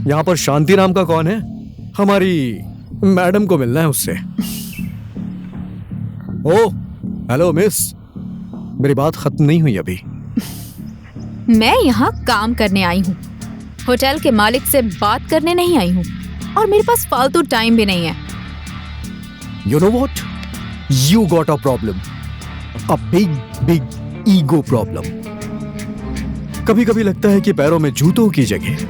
यहाँ पर शांति नाम का कौन है? हमारी मैडम को मिलना है उससे। ओ हेलो मिस, मेरी बात खत्म नहीं हुई अभी। मैं यहाँ काम करने आई हूँ, होटल के मालिक से बात करने नहीं आई हूँ, और मेरे पास फालतू टाइम भी नहीं है। You know what? You got a problem. A big ego problem. कभी कभी लगता है कि पैरों में जूतों की जगह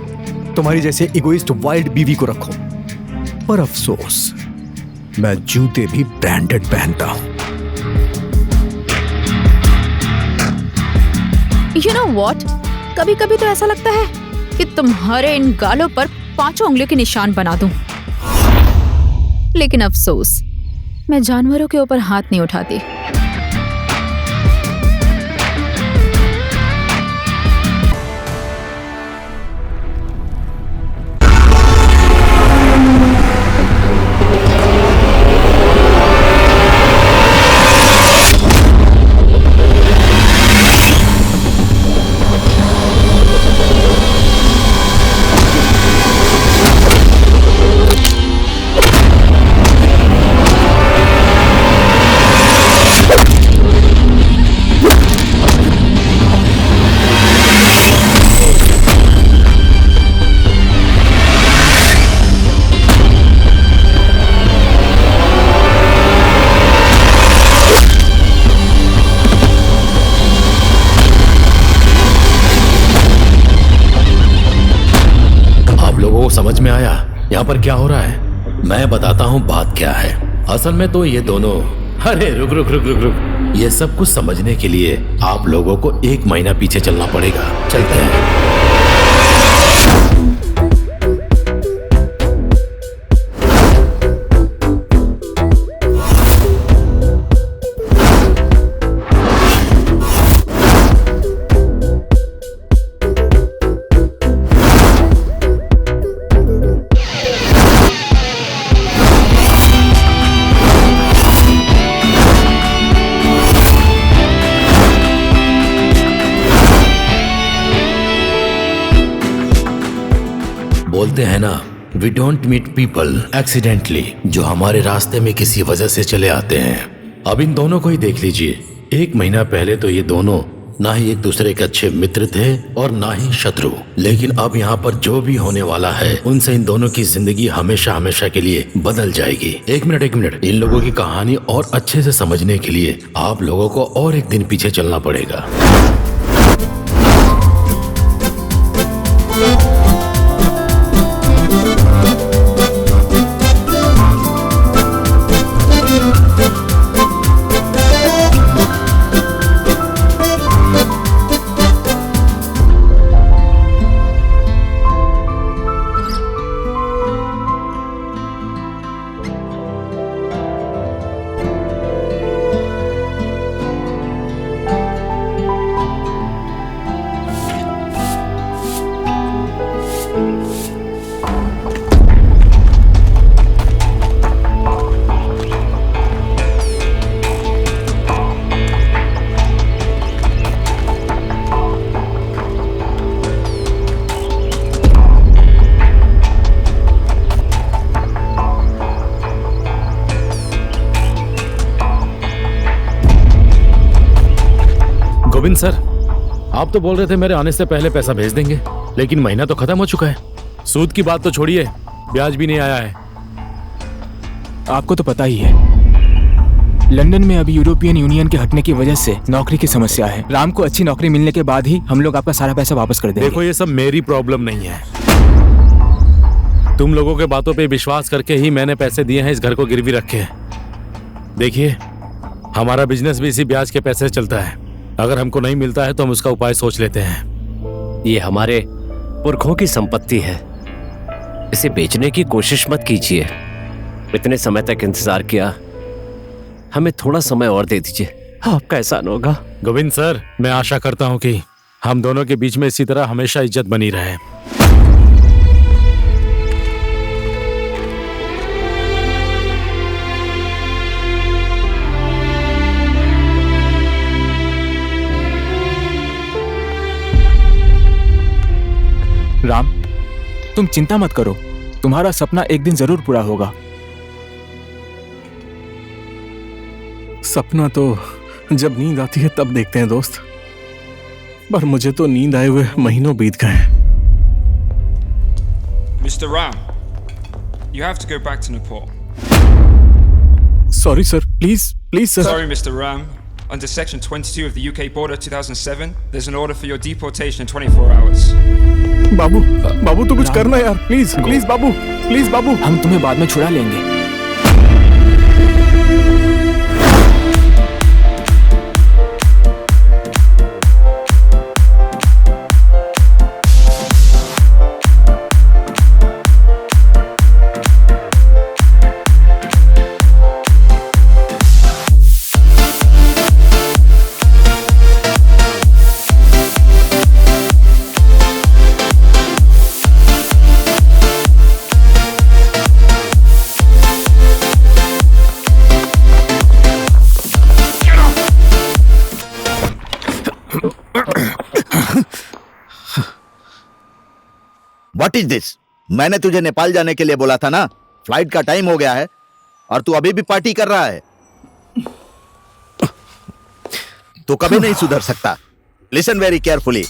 तुम्हारी जैसे इगोइस्ट वाइल्ड बीवी को रखो, पर अफसोस मैं जूते भी ब्रांडेड पहनता हूं। You know what? कभी कभी तो ऐसा लगता है कि तुम्हारे इन गालों पर 5 उंगलियों के निशान बना दूं। लेकिन अफसोस, मैं जानवरों के ऊपर हाथ नहीं उठाती। समझ में आया यहाँ पर क्या हो रहा है? मैं बताता हूँ बात क्या है। असल में तो ये दोनों, अरे रुक रुक रुक रुक रुक, ये सब कुछ समझने के लिए आप लोगों को 1 महीना पीछे चलना पड़ेगा। चलते हैं। बोलते हैं ना, we don't meet people accidentally, जो हमारे रास्ते में किसी वजह से चले आते हैं। अब इन दोनों को ही देख लीजिए। 1 महीना पहले तो ये दोनों ना ही एक दूसरे के अच्छे मित्र थे और ना ही शत्रु, लेकिन अब यहाँ पर जो भी होने वाला है उनसे इन दोनों की जिंदगी हमेशा हमेशा के लिए बदल जाएगी। एक मिनट, इन लोगों की कहानी और अच्छे से समझने के लिए आप लोगों को और 1 दिन पीछे चलना पड़ेगा। गोविंद सर, आप तो बोल रहे थे मेरे आने से पहले पैसा भेज देंगे, लेकिन महीना तो खत्म हो चुका है। सूद की बात तो छोड़िए, ब्याज भी नहीं आया है। आपको तो पता ही है, लंदन में अभी यूरोपियन यूनियन के हटने की वजह से नौकरी की समस्या है। राम को अच्छी नौकरी मिलने के बाद ही हम लोग आपका सारा पैसा वापस कर देंगे। देखो, ये सब मेरी प्रॉब्लम नहीं है। तुम लोगों के बातों पे विश्वास करके ही मैंने पैसे दिए हैं इस घर को गिरवी रखे। देखिए, हमारा बिजनेस भी इसी ब्याज के पैसे से चलता है। अगर हमको नहीं मिलता है तो हम उसका उपाय सोच लेते हैं। ये हमारे पुरखों की संपत्ति है, इसे बेचने की कोशिश मत कीजिए। इतने समय तक इंतजार किया, हमें थोड़ा समय और दे दीजिए, आपका एहसान होगा। गोविंद सर, मैं आशा करता हूं कि हम दोनों के बीच में इसी तरह हमेशा इज्जत बनी रहे। राम, तुम चिंता मत करो, तुम्हारा सपना एक दिन जरूर पूरा होगा। सपना तो जब नींद आती है तब देखते हैं दोस्त, पर मुझे तो नींद आए हुए महीनों बीत गए हैं। Mr. Ram, you have to go back to Nepal. Sorry sir, please sir. Sorry, Mr. Ram. Under Section 22 of the UK Border 2007, there's an order for your deportation in 24 hours. बाबू तो कुछ करना यार, प्लीज बाबू। हम तुम्हें बाद में छुड़ा लेंगे। What is this? मैंने तुझे नेपाल जाने के लिए बोला था ना, फ्लाइट का टाइम हो गया है और तू अभी भी पार्टी कर रहा है। तू कभी नहीं सुधर सकता। Listen very carefully,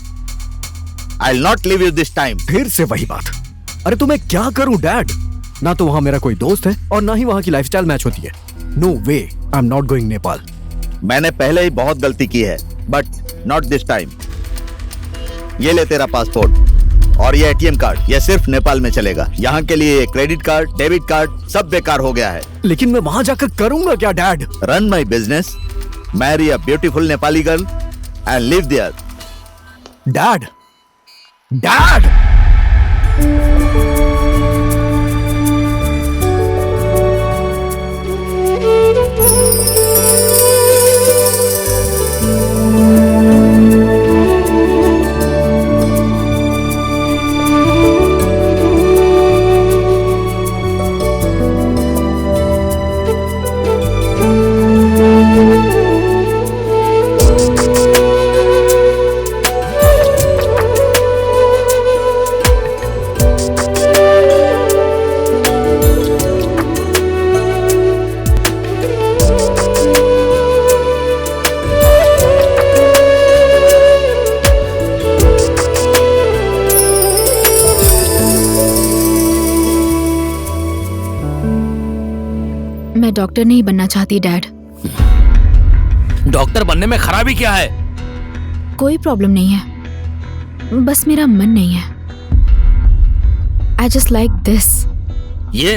I will not leave you this time. फिर से वही बात। अरे तो मैं क्या करूं डैड? ना तो वहां मेरा कोई दोस्त है और ना ही वहां की लाइफस्टाइल मैच होती है। No way, I am not going Nepal. मैंने पहले ही बहुत गलती की है, बट नॉट दिस टाइम। ये ले तेरा पासपोर्ट और ये एटीएम कार्ड, ये सिर्फ नेपाल में चलेगा। यहाँ के लिए क्रेडिट कार्ड, डेबिट कार्ड सब बेकार हो गया है। लेकिन मैं वहां जाकर करूंगा क्या dad? Run my business, marry a beautiful Nepali girl and live there. Dad, dad! मैं डॉक्टर नहीं बनना चाहती डैड। डॉक्टर बनने में खराबी क्या है? कोई प्रॉब्लम नहीं है, बस मेरा मन नहीं है। I just like this. ये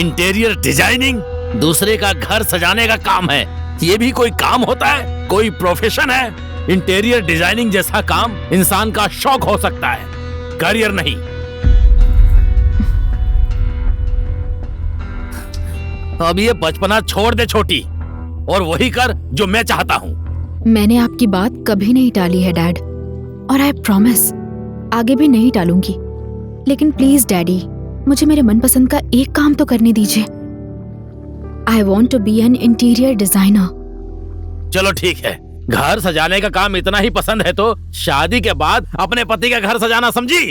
इंटीरियर डिजाइनिंग दूसरे का घर सजाने का काम है। ये भी कोई काम होता है? कोई प्रोफेशन है? इंटीरियर डिजाइनिंग जैसा काम इंसान का शौक हो सकता है, करियर नहीं। अब ये बचपना छोड़ दे छोटी, और वही कर जो मैं चाहता हूँ। मैंने आपकी बात कभी नहीं टाली है डैड, और आई प्रॉमिस आगे भी नहीं टालूंगी। लेकिन प्लीज डैडी, मुझे मेरे मनपसंद का एक काम तो करने दीजिए। I want to be an interior designer. चलो ठीक है, घर सजाने का काम इतना ही पसंद है तो शादी के बाद अपने पति का घर सजाना, समझी?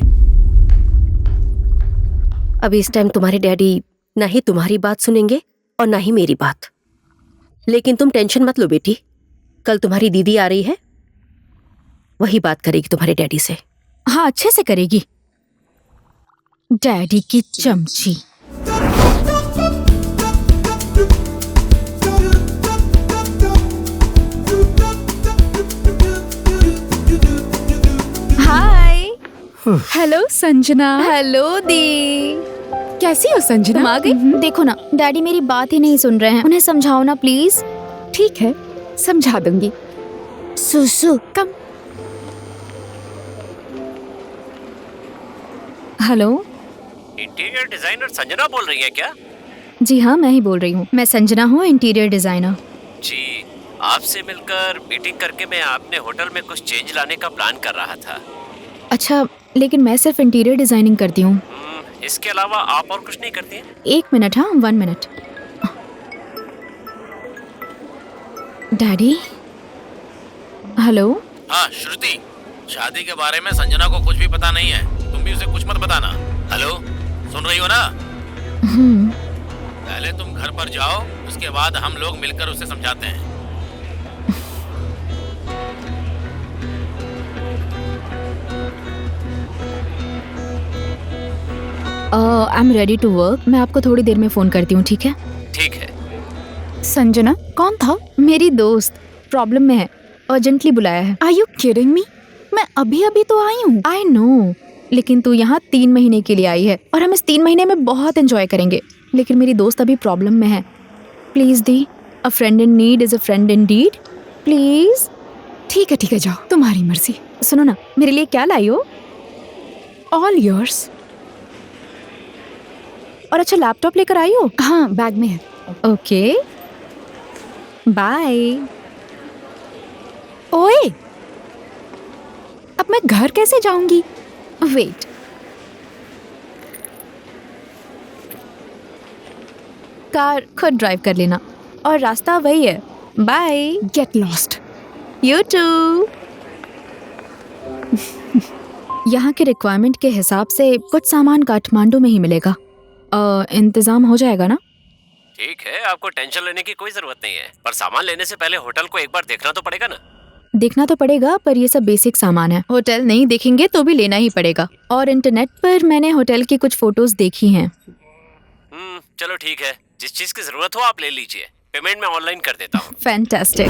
अभी इस टाइम तुम्हारे डैडी ना ही तुम्हारी बात सुनेंगे और ना ही मेरी बात। लेकिन तुम टेंशन मत लो बेटी, कल तुम्हारी दीदी आ रही है, वही बात करेगी तुम्हारे डैडी से। हाँ, अच्छे से करेगी। डैडी की चमची। हाय। हेलो संजना। हेलो दी। कैसी हो संजना? तुम आ गई? देखो ना, डैडी मेरी बात ही नहीं सुन रहे हैं। उन्हें समझाओ ना प्लीज। ठीक है, समझा दूंगी। सुसु कम। हेलो, इंटीरियर डिजाइनर संजना बोल रही है क्या? जी हाँ, मैं ही बोल रही हूँ। मैं संजना हूँ, इंटीरियर डिजाइनर। जी, आपसे मिलकर मीटिंग करके मैं आपने होटल में कुछ चेंज लाने का प्लान कर रहा था। अच्छा, लेकिन मैं सिर्फ इंटीरियर डिजाइनिंग करती हूँ। इसके अलावा आप और कुछ नहीं करती हैं? 1 मिनट, हाँ 1 मिनट। Daddy, hello. हाँ श्रुति, शादी के बारे में संजना को कुछ भी पता नहीं है। तुम भी अभी उसे कुछ मत बताना। हेलो, सुन रही हो ना? पहले तुम घर पर जाओ, उसके बाद हम लोग मिलकर उसे समझाते हैं। I am ready to work. मैं आपको थोड़ी देर में फोन करती हूँ, ठीक है? ठीक है। संजना कौन था? मेरी दोस्त प्रॉब्लम में है, अर्जेंटली बुलाया है। Are you kidding me? मैं अभी अभी तो आई हूँ। आई नो, लेकिन तू यहाँ 3 महीने के लिए आई है और हम इस 3 महीने में बहुत एंजॉय करेंगे। लेकिन मेरी दोस्त अभी प्रॉब्लम में है। प्लीज दी, a friend in need is a friend in deed. Please. ठीक है जाओ, तुम्हारी मर्जी। सुनो ना, मेरे लिए क्या लाई हो? All yours. और अच्छा, लैपटॉप लेकर आई हो? हाँ, बैग में है। Okay, bye. ओए, अब मैं घर कैसे जाऊंगी? वेट, कार खुद ड्राइव कर लेना और रास्ता वही है। Bye. Get lost. You too. यहाँ के रिक्वायरमेंट के हिसाब से कुछ सामान काठमांडू में ही मिलेगा। इंतजाम हो जाएगा ना? ठीक है, आपको टेंशन लेने की कोई जरूरत नहीं है, पर सामान लेने से पहले होटल को एक बार देखना तो पड़ेगा ना। देखना तो पड़ेगा, पर ये सब बेसिक सामान है। होटल नहीं देखेंगे तो भी लेना ही पड़ेगा। और इंटरनेट पर मैंने होटल की कुछ फोटोज देखी हैं। चलो ठीक है, जिस चीज की जरूरत हो आप ले लीजिए, पेमेंट मैं ऑनलाइन कर देता हूँ। फैंटास्टिक।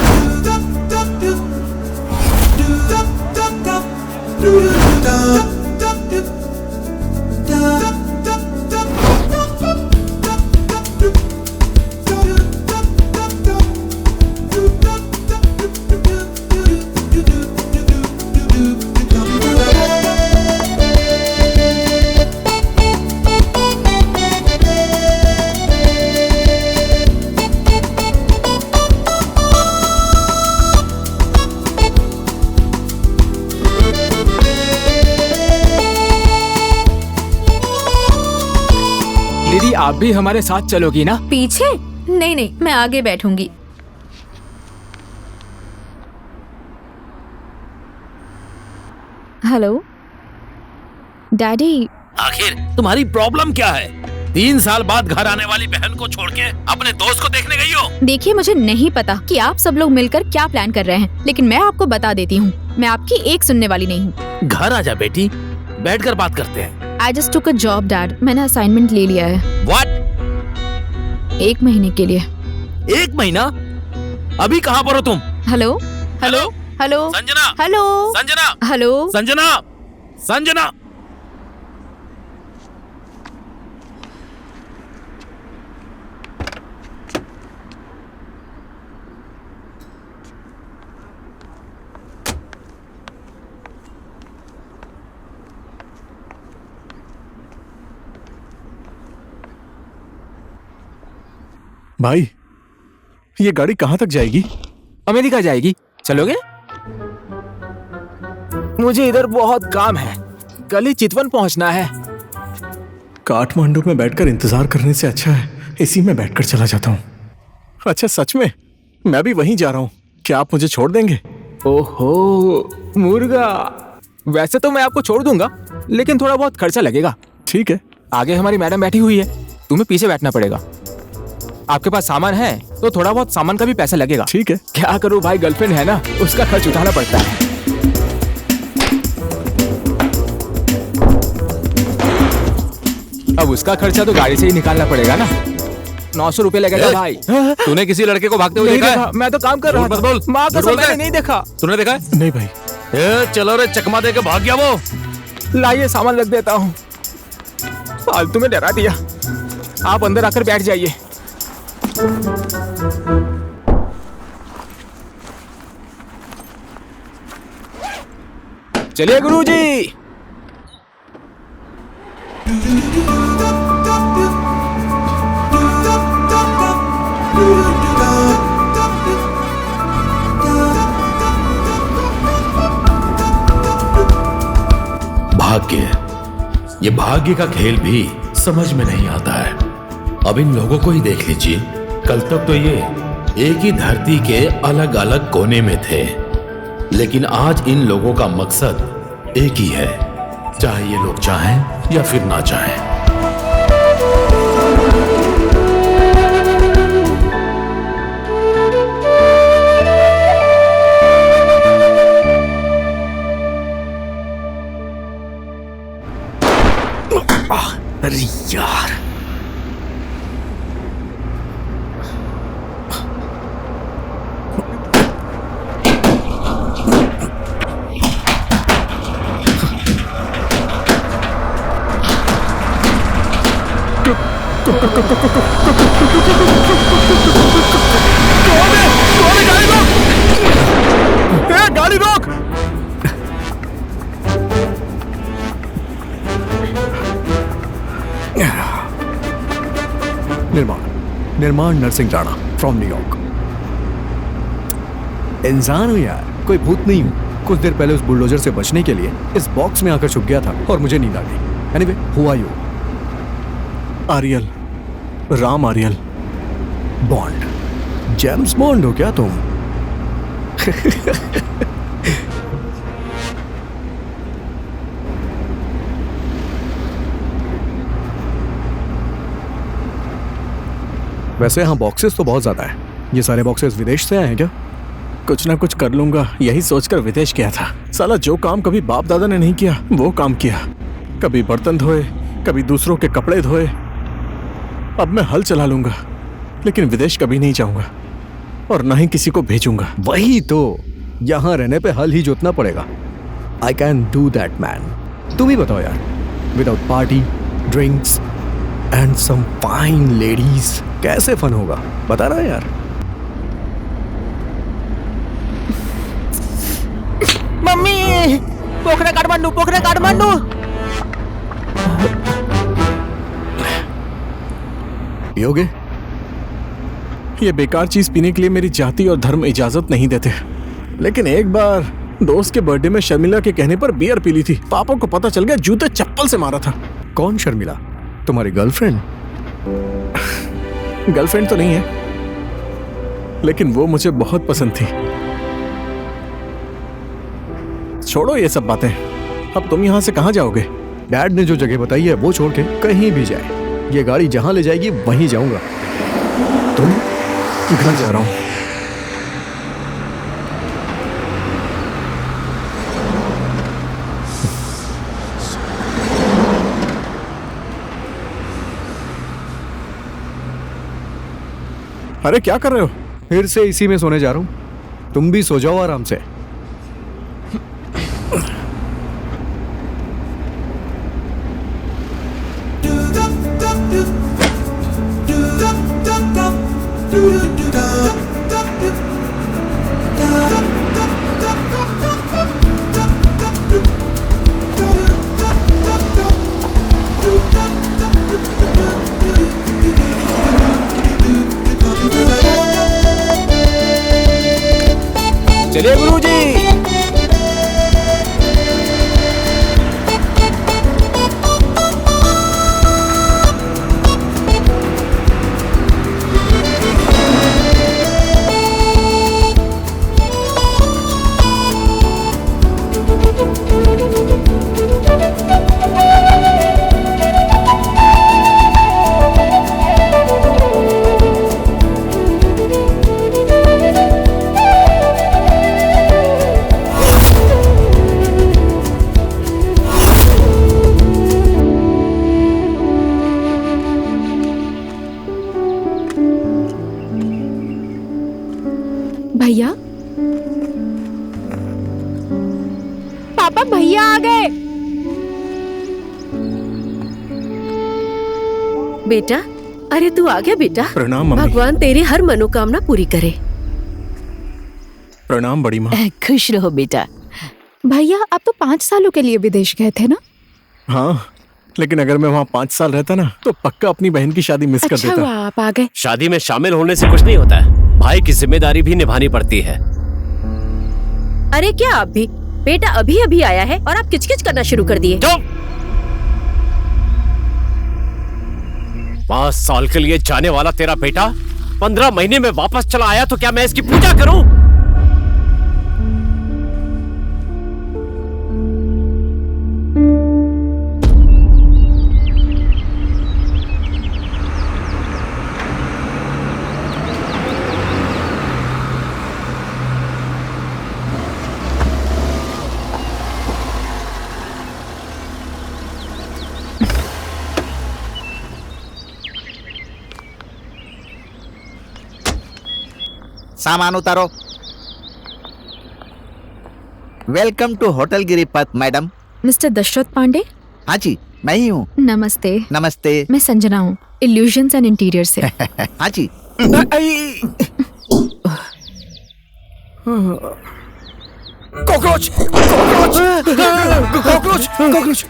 दीदी, आप भी हमारे साथ चलोगी ना? पीछे? नहीं, मैं आगे बैठूंगी। Hello daddy. आखिर तुम्हारी प्रॉब्लम क्या है? 3 साल बाद घर आने वाली बहन को छोड़ के अपने दोस्त को देखने गई हो? देखिए, मुझे नहीं पता कि आप सब लोग मिलकर क्या प्लान कर रहे हैं, लेकिन मैं आपको बता देती हूँ, मैं आपकी एक सुनने वाली नहीं हूँ। घर आ जा बेटी, बैठकर बात करते हैं। I just took a job, Dad. मैंने असाइनमेंट ले लिया है। What? 1 महीने के लिए। 1 महीना? अभी कहाँ पर हो तुम? Hello hello hello Sanjana, hello Sanjana, hello Sanjana, Sanjana. भाई, ये गाड़ी कहाँ तक जाएगी? अमेरिका जाएगी। चलोगे? मुझे इधर बहुत काम है, कल ही चितवन पहुंचना है। काठमांडू में बैठकर इंतजार करने से अच्छा है इसी में बैठकर चला जाता हूँ। अच्छा, सच में मैं भी वहीं जा रहा हूँ। क्या आप मुझे छोड़ देंगे? ओहो मुर्गा, वैसे तो मैं आपको छोड़ दूंगा, लेकिन थोड़ा बहुत खर्चा लगेगा। ठीक है। आगे हमारी मैडम बैठी हुई है, तुम्हें पीछे बैठना पड़ेगा। आपके पास सामान है तो थोड़ा बहुत सामान का भी पैसा लगेगा। ठीक है। क्या करूं भाई, गर्लफ्रेंड है ना, उसका खर्च उठाना पड़ता है। अब उसका खर्चा तो गाड़ी से ही निकालना पड़ेगा ना। 900 रुपए लगेगा भाई। तूने किसी लड़के को भागते हुए देखा है? मैं तो काम कर रहा था। बोल, माँ कसम मैंने नहीं देखा। तूने देखा है? नहीं भाई। चलो रे, चकमा दे के भाग गया वो। लाइए सामान रख देता हूँ। फालतू में डरा दिया। आप अंदर आकर बैठ जाइए। चलिए गुरुजी। भाग्य, ये भाग्य का खेल भी समझ में नहीं आता है। अब इन लोगों को ही देख लीजिए, कल तक तो ये एक ही धरती के अलग अलग कोने में थे, लेकिन आज इन लोगों का मकसद एक ही है, चाहे ये लोग चाहें या फिर ना चाहें। अरे यार, गाड़ी रोक। निर्माण नरसिंह राणा फ्रॉम न्यूयॉर्क। इंसान हूं यार, कोई भूत नहीं हूं। कुछ देर पहले उस बुलडोजर से बचने के लिए इस बॉक्स में आकर छुप गया था और मुझे नींद आ गई। Anyway, who are you? Aryal, Ram Aryal. Bond? James Bond हो क्या तुम? वैसे यहाँ बॉक्सेस तो बहुत ज्यादा है। ये सारे बॉक्सेस विदेश से आए हैं क्या? कुछ ना कुछ कर लूंगा यही सोचकर विदेश गया था। साला जो काम कभी बाप दादा ने नहीं किया वो काम किया। कभी बर्तन धोए, कभी दूसरों के कपड़े धोए। अब मैं हल चला लूंगा, लेकिन विदेश कभी नहीं जाऊंगा और ना ही किसी को भेजूंगा। वही तो, यहाँ रहने पे हल ही जोतना पड़ेगा। I can do that man. तुम ही बताओ यार, without party, drinks and some fine ladies कैसे फन होगा? बता रहा है यार। मम्मी, पोखरे काठमांडू। पियोगे? ये बेकार चीज पीने के लिए मेरी जाति और धर्म इजाजत नहीं देते, लेकिन एक बार दोस्त के बर्थडे में शर्मिला के कहने पर बियर पी ली थी। पापा को पता चल गया, जूते चप्पल से मारा था। कौन शर्मिला? तुम्हारी गर्लफ्रेंड? गर्लफ्रेंड तो नहीं है, लेकिन वो मुझे बहुत पसंद थी। छोड़ो ये सब बातें, अब तुम यहाँ से कहाँ जाओगे? डैड ने जो जगह बताई है वो छोड़ के कहीं भी जाए। ये गाड़ी जहां ले जाएगी वहीं जाऊंगा। तुम? घर जा रहा हूं। अरे क्या कर रहे हो? फिर से इसी में सोने जा रहा हूं। तुम भी सो जाओ आराम से। चलिए गुरुजी। भैया, पापा भैया आ गए। बेटा, अरे तू आ गया बेटा। प्रणाम मम्मी। भगवान तेरी हर मनोकामना पूरी करे। प्रणाम बड़ी माँ। खुश रहो बेटा। भैया, आप तो 5 सालों के लिए विदेश गए थे ना? हाँ, लेकिन अगर मैं वहाँ 5 साल रहता ना तो पक्का अपनी बहन की शादी मिस कर अच्छा देता। हुआ आप आ गए। शादी में शामिल होने से कुछ नहीं होता है, भाई की जिम्मेदारी भी निभानी पड़ती है। अरे क्या आप भी? बेटा अभी अभी आया है और आप किचकिच करना शुरू कर दिए। 5 साल के लिए जाने वाला तेरा बेटा 15 महीने में वापस चला आया तो क्या मैं इसकी पूजा करूं? सामान उतारो। Welcome to hotel Giripath madam. Mister Dashrath Pandey? हाँ जी, मैं ही हूँ। नमस्ते। नमस्ते। मैं संजना हूँ, इल्यूजन्स एंड इंटीरियर से। हाँ जी। Cockroach cockroach cockroach cockroach.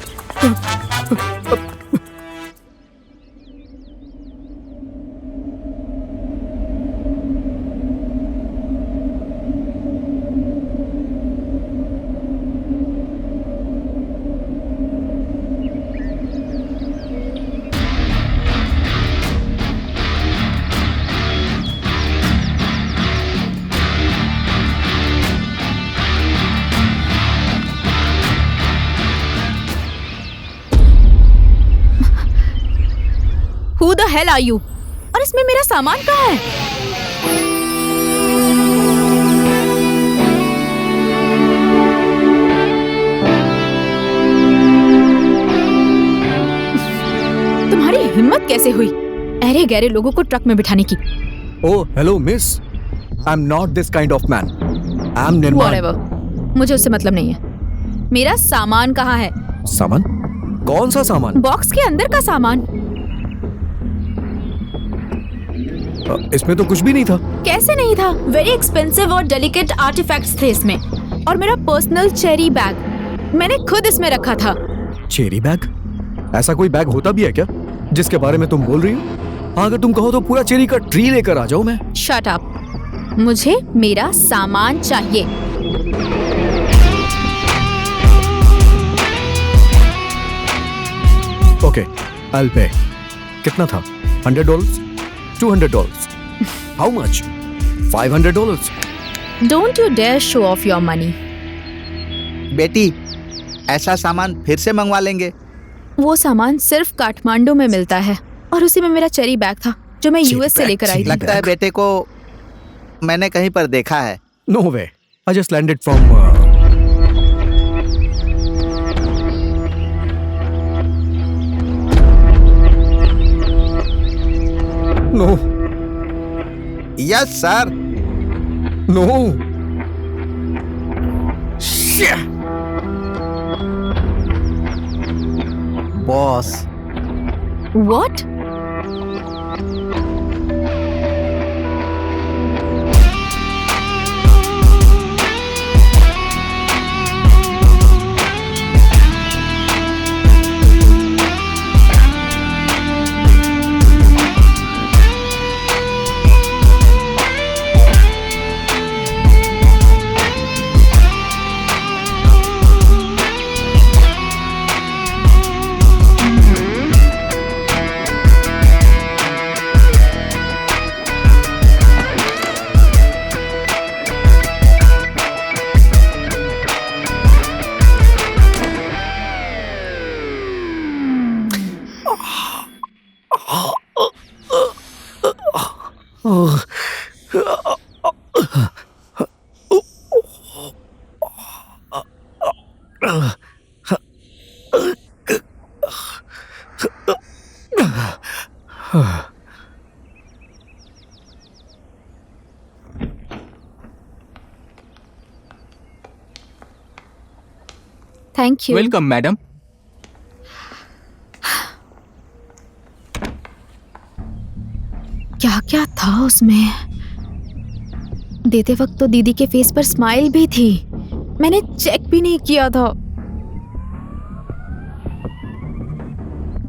Who the hell are you? और इसमें मेरा सामान कहाँ है? तुम्हारी हिम्मत कैसे हुई अरे गहरे लोगों को ट्रक में बिठाने की? Oh, hello, miss. I'm not this kind of man. I'm निर्माण। Whatever. मुझे उससे मतलब नहीं है। मेरा सामान कहाँ है? सामान? कौन सा सामान? बॉक्स के अंदर का सामान। इसमें तो कुछ भी नहीं था। कैसे नहीं था? वेरी एक्सपेंसिव और डेलिकेट आर्टिफैक्ट्स थे इसमें, और मेरा पर्सनल चेरी बैग मैंने खुद इसमें रखा था। Cherry bag? ऐसा कोई बैग होता भी है क्या जिसके बारे में तुम बोल रही हो? हाँ, अगर तुम कहो तो पूरा चेरी का ट्री लेकर आ जाऊं मैं। Shut up. मुझे मेरा सामान चाहिए। Okay, I'll pay. कितना था? $100? $200? How much? $500? Don't you dare show off your money. बेटी, ऐसा सामान फिर से मंगवा लेंगे। वो सामान सिर्फ काठमांडू में मिलता है, और उसी में मेरा चेरी बैग था जो मैं यूएस से लेकर आई थी। लगता है बेटे को मैंने कहीं पर देखा है। No way. I just landed from No. Yes sir. No. Boss. What? Thank you. Welcome madam. क्या क्या था उसमें? देते वक्त तो दीदी के फेस पर स्माइल भी थी, मैंने चेक भी नहीं किया था।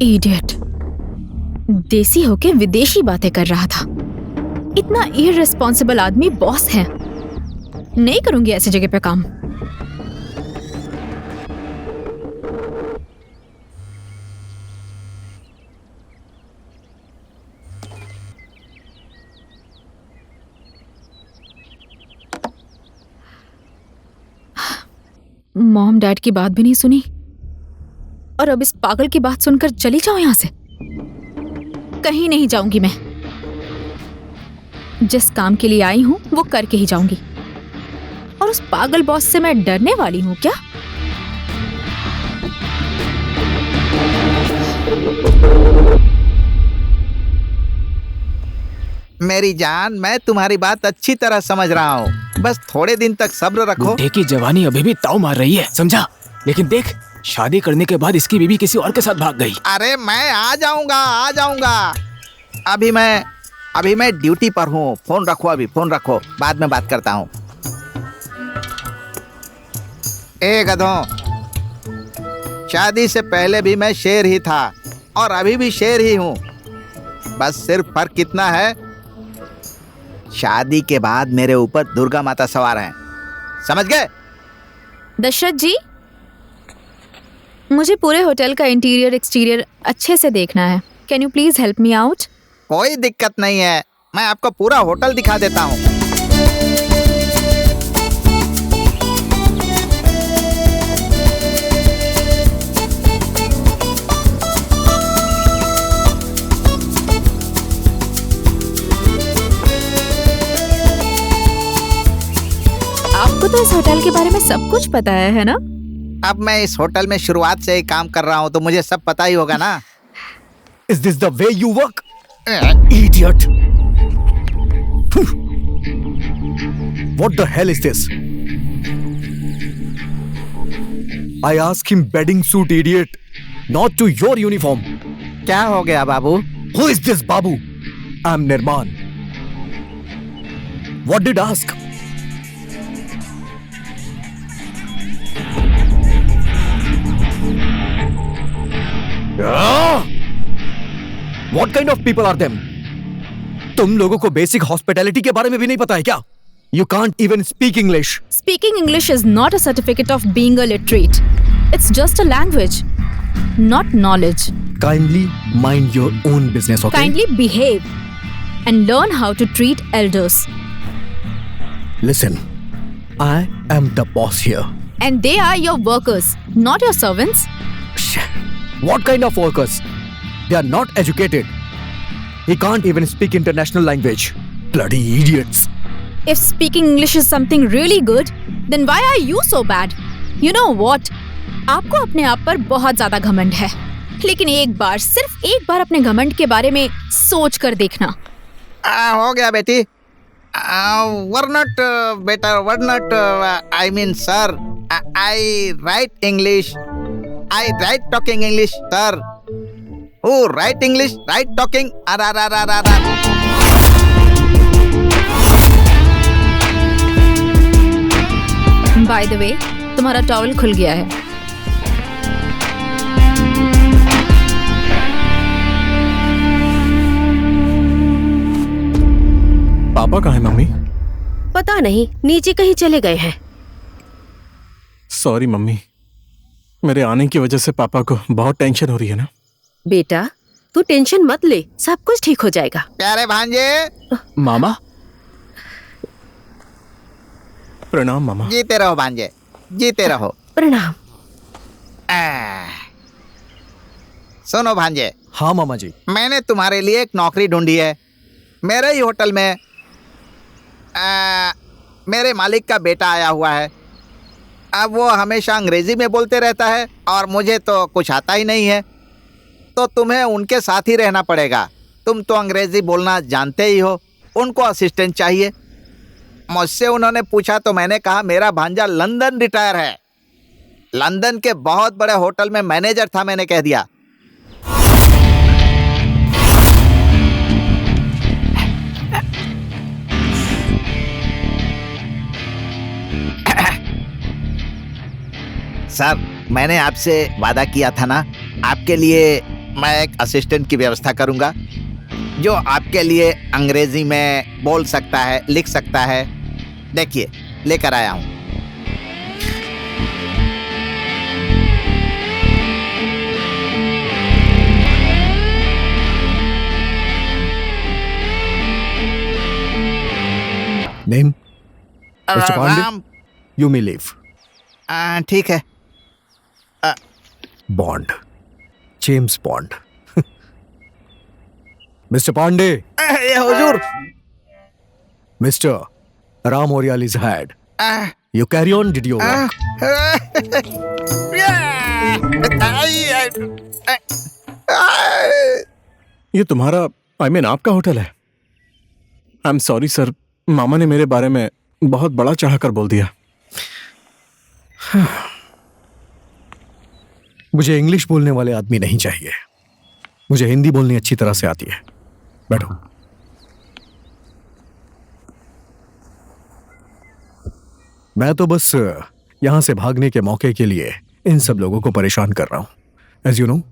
इडियट, देसी होके विदेशी बातें कर रहा था। इतना इररिस्पॉन्सिबल आदमी बॉस है। नहीं करूंगी ऐसी जगह पे काम। मॉम डैड की बात भी नहीं सुनी, और अब इस पागल की बात सुनकर चली जाऊं यहां से? कहीं नहीं जाऊंगी मैं। जिस काम के लिए आई हूं वो करके ही जाऊंगी। और उस पागल बॉस से मैं डरने वाली हूं क्या? मेरी जान, मैं तुम्हारी बात अच्छी तरह समझ रहा हूँ, बस थोड़े दिन तक सब्र रखो। बुड्ढे की जवानी अभी भी ताव मार रही है, समझा? लेकिन देख, शादी करने के बाद इसकी बीवी किसी और के साथ भाग गई। अरे मैं आ जाऊंगा। अभी मैं ड्यूटी पर हूँ। फोन रखो, अभी फोन रखो, बाद में बात करता हूँ। ए गधों, शादी से पहले भी मैं शेर ही था और अभी भी शेर ही हूँ। बस सिर्फ फर्क कितना है, शादी के बाद मेरे ऊपर दुर्गा माता सवार हैं, समझ गए? दशरथ जी, मुझे पूरे होटल का इंटीरियर एक्सटीरियर अच्छे से देखना है। Can you please help me out? कोई दिक्कत नहीं है, मैं आपको पूरा होटल दिखा देता हूँ। आपको तो इस होटल के बारे में सब कुछ पता है ना? अब मैं इस होटल में शुरुआत से ही काम कर रहा हूँ, तो मुझे सब पता ही होगा ना। Is this the way you work? Idiot! What the hell is this? I asked him bedding suit, idiot, not to your uniform. क्या हो गया बाबू? Who is this Babu? I'm Nirman. What did ask? What kind of people are them? तुम लोगों को basic hospitality के बारे में भी नहीं पता है क्या? You can't even speak English. Speaking English is not a certificate of being a literate. It's just a language, not knowledge. Kindly mind your own business, okay? Kindly behave and learn how to treat elders. Listen, I am the boss here. And they are your workers, not your servants. What kind of workers? They are not educated. He can't even speak international language. Bloody idiots. If speaking English is something really good, then why are you so bad? You know what? आपको अपने आप पर बहुत ज्यादा घमंड है, लेकिन एक बार, सिर्फ एक बार अपने घमंड के बारे में सोच कर देखना। हो गया बेटी। were not, I mean sir, I write English. I write talking English, sir. Who write English? Write talking. By the way, तुम्हारा टॉवल खुल गया है। पापा कहाँ है मम्मी? पता नहीं, नीचे कहीं चले गए हैं। सॉरी मम्मी, मेरे आने की वजह से पापा को बहुत टेंशन हो रही है ना। बेटा, तू टेंशन मत ले, सब कुछ ठीक हो जाएगा। प्यारे भांजे। मामा। प्रणाम मामा। जीते रहो भांजे, जीते रहो। प्रणाम। सुनो भांजे। हाँ मामा जी। मैंने तुम्हारे लिए एक नौकरी ढूंढी है, मेरे ही होटल में। मेरे मालिक का बेटा आया हुआ है। अब वो हमेशा अंग्रेजी में बोलते रहता है और मुझे तो कुछ आता ही नहीं है, तो तुम्हें उनके साथ ही रहना पड़ेगा। तुम तो अंग्रेजी बोलना जानते ही हो। उनको असिस्टेंट चाहिए। मुझसे उन्होंने पूछा तो मैंने कहा मेरा भांजा लंदन रिटायर है, लंदन के बहुत बड़े होटल में मैनेजर था, मैंने कह दिया। सर, मैंने आपसे वादा किया था ना, आपके लिए मैं एक असिस्टेंट की व्यवस्था करूंगा जो आपके लिए अंग्रेजी में बोल सकता है, लिख सकता है। देखिए, लेकर आया हूं। Name? Mr. Pandey? Ram. You may leave. ठीक है। Bond. James Bond. Mr. Pandey. ये हुजूर। Mr. Ram Orial is hired. You carry on, did you work? ये तुम्हारा, I mean आपका होटल है? आई एम सॉरी सर, मामा ने मेरे बारे में बहुत बड़ा चढ़ाकर बोल दिया। मुझे इंग्लिश बोलने वाले आदमी नहीं चाहिए, मुझे हिंदी बोलनी अच्छी तरह से आती है। बैठो। मैं तो बस यहां से भागने के मौके के लिए इन सब लोगों को परेशान कर रहा हूं। As you know,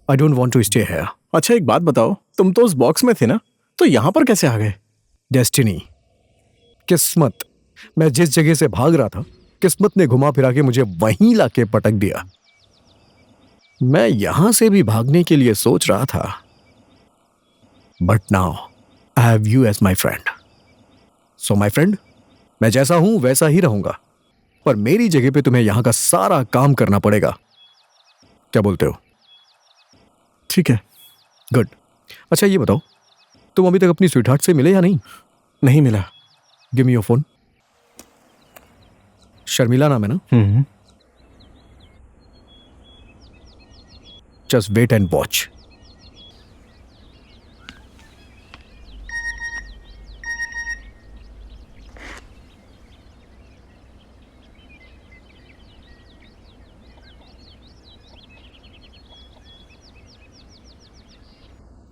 I don't want to stay here. अच्छा एक बात बताओ, तुम तो उस बॉक्स में थे ना, तो यहां पर कैसे आ गए? डेस्टिनी, किस्मत। मैं जिस जगह से भाग रहा था, किस्मत ने घुमा फिरा के मुझे वहीं लाके पटक दिया। मैं यहां से भी भागने के लिए सोच रहा था, but now I have you as my friend. So my friend, मैं जैसा हूं वैसा ही रहूंगा, पर मेरी जगह पे तुम्हें यहां का सारा काम करना पड़ेगा। क्या बोलते हो? ठीक है। गुड। अच्छा ये बताओ, तुम अभी तक अपनी स्वीटहार्ट से मिले या नहीं? नहीं मिला। Give me your phone. Sharmila नाम है ना? Just wait and watch.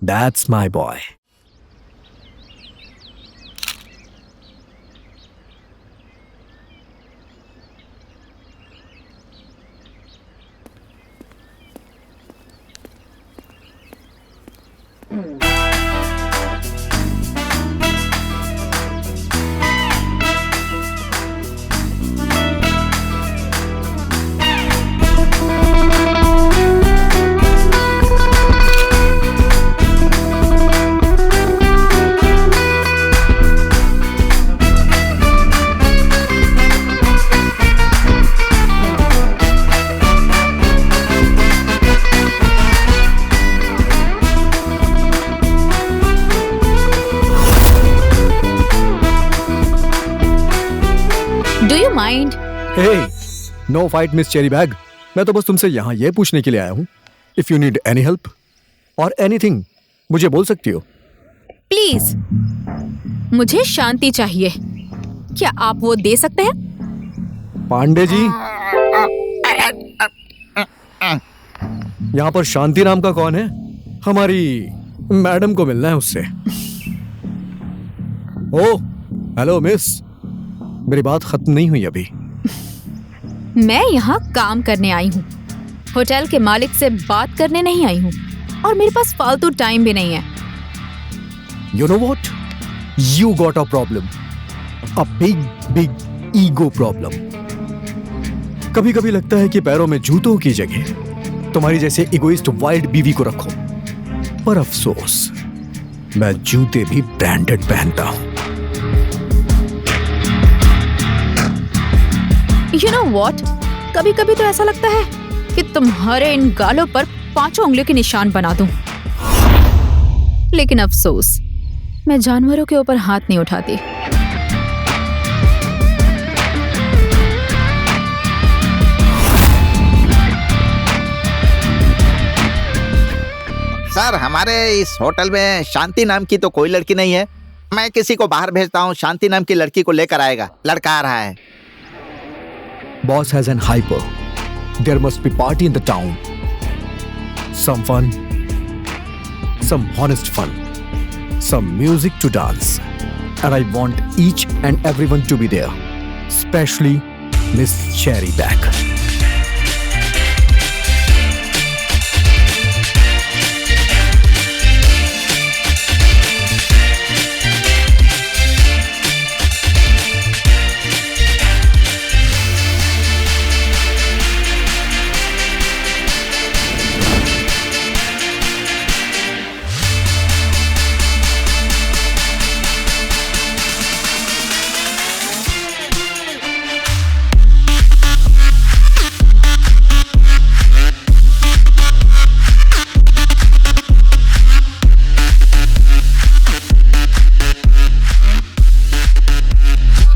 That's my boy. No fight miss cherry bag. मैं तो बस तुमसे यहां यह पूछने के लिए आया हूं, if you need any help और एनीथिंग मुझे बोल सकती हो। प्लीज, मुझे शांति चाहिए। क्या आप वो दे सकते हैं? पांडे जी, यहां पर शांति नाम का कौन है? हमारी मैडम को मिलना है उससे। ओ हेलो मिस, मेरी बात खत्म नहीं हुई अभी। मैं यहाँ काम करने आई हूँ, होटल के मालिक से बात करने नहीं आई हूँ, और मेरे पास फालतू टाइम भी नहीं है। You know what? You got a problem. A big ego problem. कभी कभी लगता है कि पैरों में जूतों की जगह तुम्हारी जैसे इगोइस्ट वाइल्ड बीवी को रखो, पर अफसोस मैं जूते भी ब्रांडेड पहनता हूँ। You know what? कभी कभी तो ऐसा लगता है कि तुम्हारे इन गालों पर 5 उंगलियों के निशान बना दूं। लेकिन अफसोस, मैं जानवरों के ऊपर हाथ नहीं उठाती। सर, हमारे इस होटल में शांति नाम की तो कोई लड़की नहीं है। मैं किसी को बाहर भेजता हूँ, शांति नाम की लड़की को लेकर आएगा। लड़का आ रहा है। Boss has an hyper. There must be party in the town. Some fun, some honest fun, some music to dance. And I want each and everyone to be there, especially Miss Cherryback.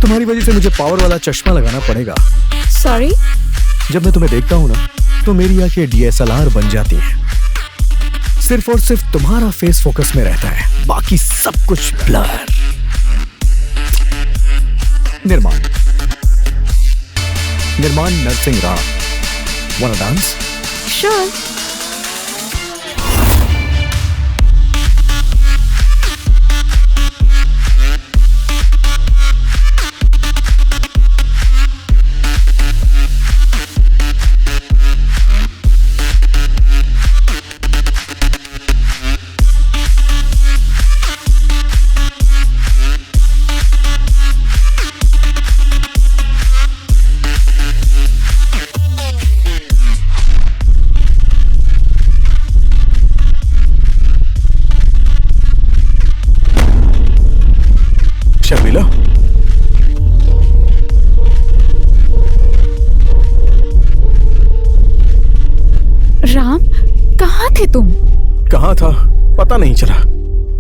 तुम्हारी वजह से मुझे power वाला चश्मा लगाना पड़ेगा। Sorry. जब मैं तुम्हें देखता हूं ना, तो मेरी आंखें DSLR बन जाती हैं। सिर्फ और सिर्फ तुम्हारा फेस फोकस में रहता है, बाकी सब कुछ blur. Nirman Narsingh Rana. Want dance? Sure. Sharmila, Ram, कहाँ थे तुम? कहाँ था पता नहीं चला,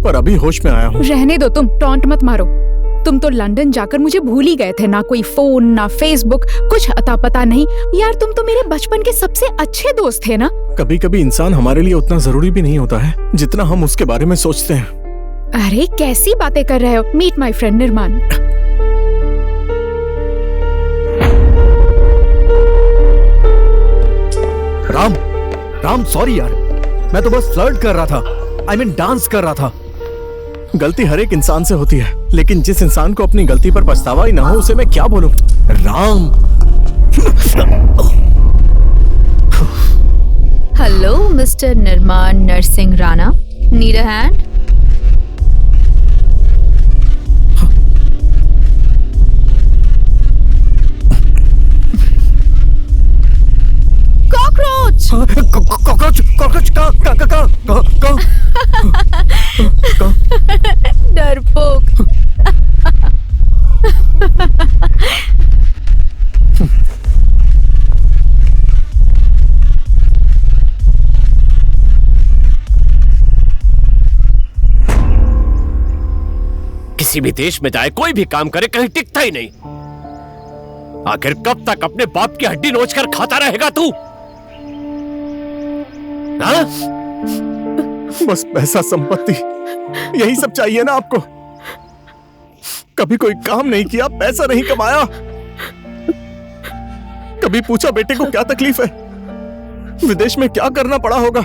पर अभी होश में आया हूँ। रहने दो, तुम टॉन्ट मत मारो। तुम तो लंदन जाकर मुझे भूल ही गए थे। ना कोई फोन, ना फेसबुक, कुछ अता पता नहीं। यार, तुम तो मेरे बचपन के सबसे अच्छे दोस्त थे ना। कभी कभी इंसान हमारे लिए उतना जरूरी भी नहीं होता है जितना हम उसके बारे में सोचते हैं। अरे कैसी बातें कर रहे हो? मीट माय फ्रेंड निर्माण। राम सॉरी यार, मैं तो बस फ्लर्ट कर रहा था। I mean डांस कर रहा था। गलती हर एक इंसान से होती है, लेकिन जिस इंसान को अपनी गलती पर पछतावा ही ना हो उसे मैं क्या बोलूं? Ram. Hello mister Nirman Narsingh Rana, need a hand? Cockroach डरपोक। किसी भी देश में जाए, कोई भी काम करे, कहीं टिकता ही नहीं। आखिर कब तक अपने बाप की हड्डी नोचकर खाता रहेगा तू? हाँ? बस पैसा, संपत्ति, यही सब चाहिए ना आपको? कभी कोई काम नहीं किया, पैसा नहीं कमाया, कभी पूछा बेटे को क्या तकलीफ है, विदेश में क्या करना पड़ा होगा,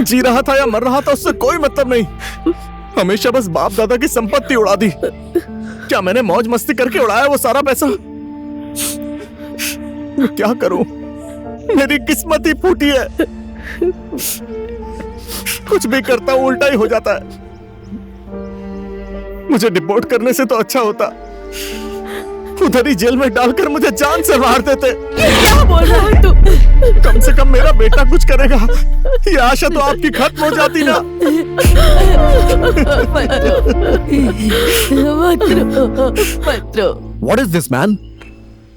जी रहा था या मर रहा था उससे कोई मतलब नहीं। हमेशा बस बाप दादा की संपत्ति उड़ा दी। क्या मैंने मौज मस्ती करके उड़ाया वो सारा पैसा? मैं क्या करूं, मेरी किस्मत ही फूटी है। कुछ भी करता हूं उल्टा ही हो जाता है। मुझे डिपोर्ट करने से तो अच्छा होता उधर ही जेल में डालकर मुझे जान से मार देते। क्या बोल रहा है तू? कम से कम मेरा बेटा कुछ करेगा, ये आशा तो आपकी खत्म हो जाती ना। मत रो। What is this man?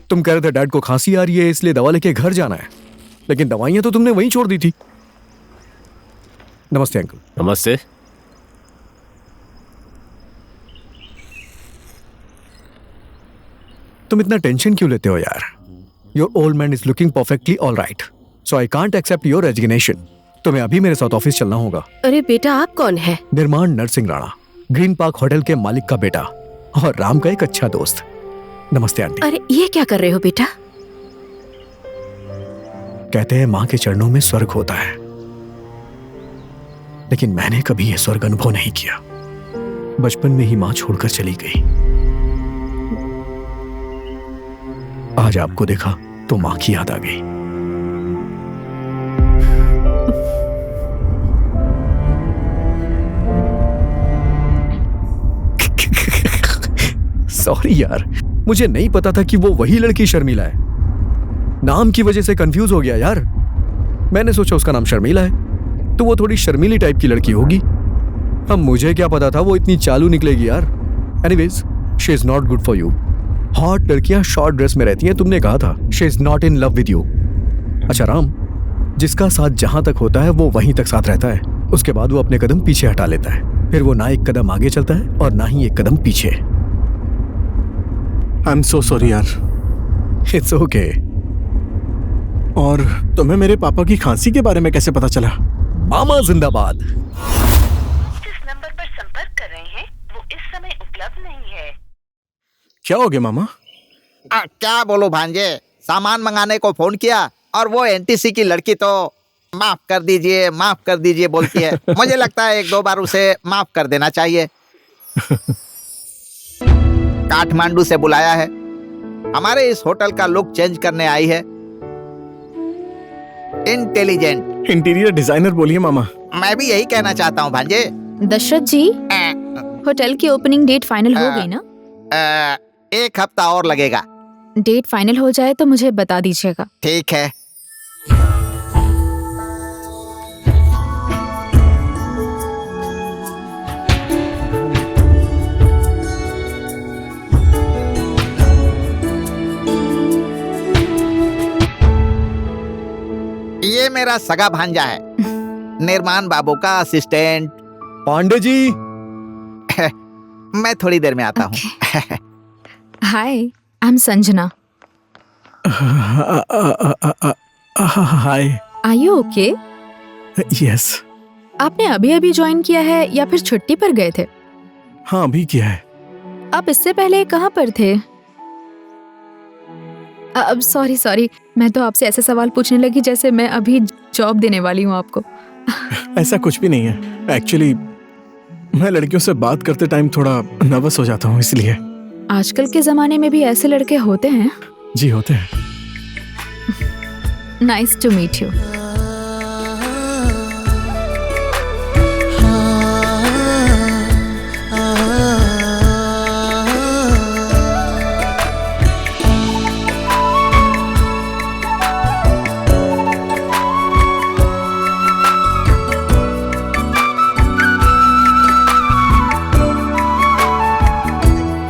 तुम कह रहे थे डैड को खांसी आ रही है इसलिए दवा लेके घर जाना है, लेकिन दवाइयां तो तुमने वहीं छोड़ दी थी। नमस्ते अंकल। नमस्ते। तुम इतना टेंशन क्यों लेते हो यार? Your old man is looking perfectly all right, so I can't accept your resignation. तुम्हें अभी मेरे साथ ऑफिस चलना होगा। अरे बेटा, आप कौन है? Nirman Narsingh Rana, Green Park hotel के मालिक का बेटा और राम का एक अच्छा दोस्त। नमस्ते आंटी। अरे ये क्या कर रहे हो बेटा? कहते हैं माँ के चरणों में स्वर्ग होता है, लेकिन मैंने कभी यह स्वर्ग अनुभव नहीं किया। बचपन में ही माँ छोड़कर चली गई। आज आपको देखा तो माँ की याद आ गई। सॉरी यार, मुझे नहीं पता था कि वो वही लड़की शर्मिला है। नाम की वजह से कंफ्यूज हो गया यार। मैंने सोचा उसका नाम शर्मिला है तो वो थोड़ी शर्मीली टाइप की लड़की होगी। अब मुझे क्या पता था वो इतनी चालू निकलेगी यार। Anyways, she is not good for you. Hot लड़कियां शॉर्ट ड्रेस में रहती हैं, तुमने कहा था। She is not in love with you. अच्छा राम, जिसका साथ जहां तक होता है वो वहीं तक साथ रहता है, उसके बाद वो अपने कदम पीछे हटा लेता है। फिर वो ना एक कदम आगे चलता है और ना ही एक कदम पीछे। आई एम सो सॉरी यार। It's okay. और तुम्हें मेरे पापा की खांसी के बारे में कैसे पता चला? मामा जिंदाबाद। जिस नंबर पर संपर्क कर रहे हैं वो इस समय उपलब्ध नहीं है। क्या हो गया मामा? क्या बोलो भांजे, सामान मंगाने को फोन किया और वो एनटीसी की लड़की तो माफ कर दीजिए बोलती है। मुझे लगता है 1-2 बार उसे माफ कर देना चाहिए। काठमांडू से बुलाया है, हमारे इस होटल का लुक चेंज करने आई है। इंटेलिजेंट इंटीरियर डिजाइनर बोलिए मामा। मैं भी यही कहना चाहता हूँ भांजे। दशरथ जी, होटल की ओपनिंग डेट फाइनल हो गई ना? 1 हफ्ता और लगेगा। डेट फाइनल हो जाए तो मुझे बता दीजिएगा। ठीक है। ये मेरा सगा भांजा है, निर्माण बाबू का असिस्टेंट। पांडे जी, मैं थोड़ी देर में आता हूँ। Hi, I am Sanjana. Hi. Are you okay? Yes. आपने अभी अभी ज्वाइन किया है या फिर छुट्टी पर गए थे? हाँ, अभी किया है। आप इससे पहले कहाँ पर थे? अब सॉरी, मैं तो आपसे ऐसे सवाल पूछने लगी जैसे मैं अभी जॉब देने वाली हूँ आपको। ऐसा कुछ भी नहीं है। एक्चुअली मैं लड़कियों से बात करते टाइम थोड़ा नर्वस हो जाता हूँ, इसलिए। आजकल के जमाने में भी ऐसे लड़के होते हैं? जी होते हैं। Nice to meet you.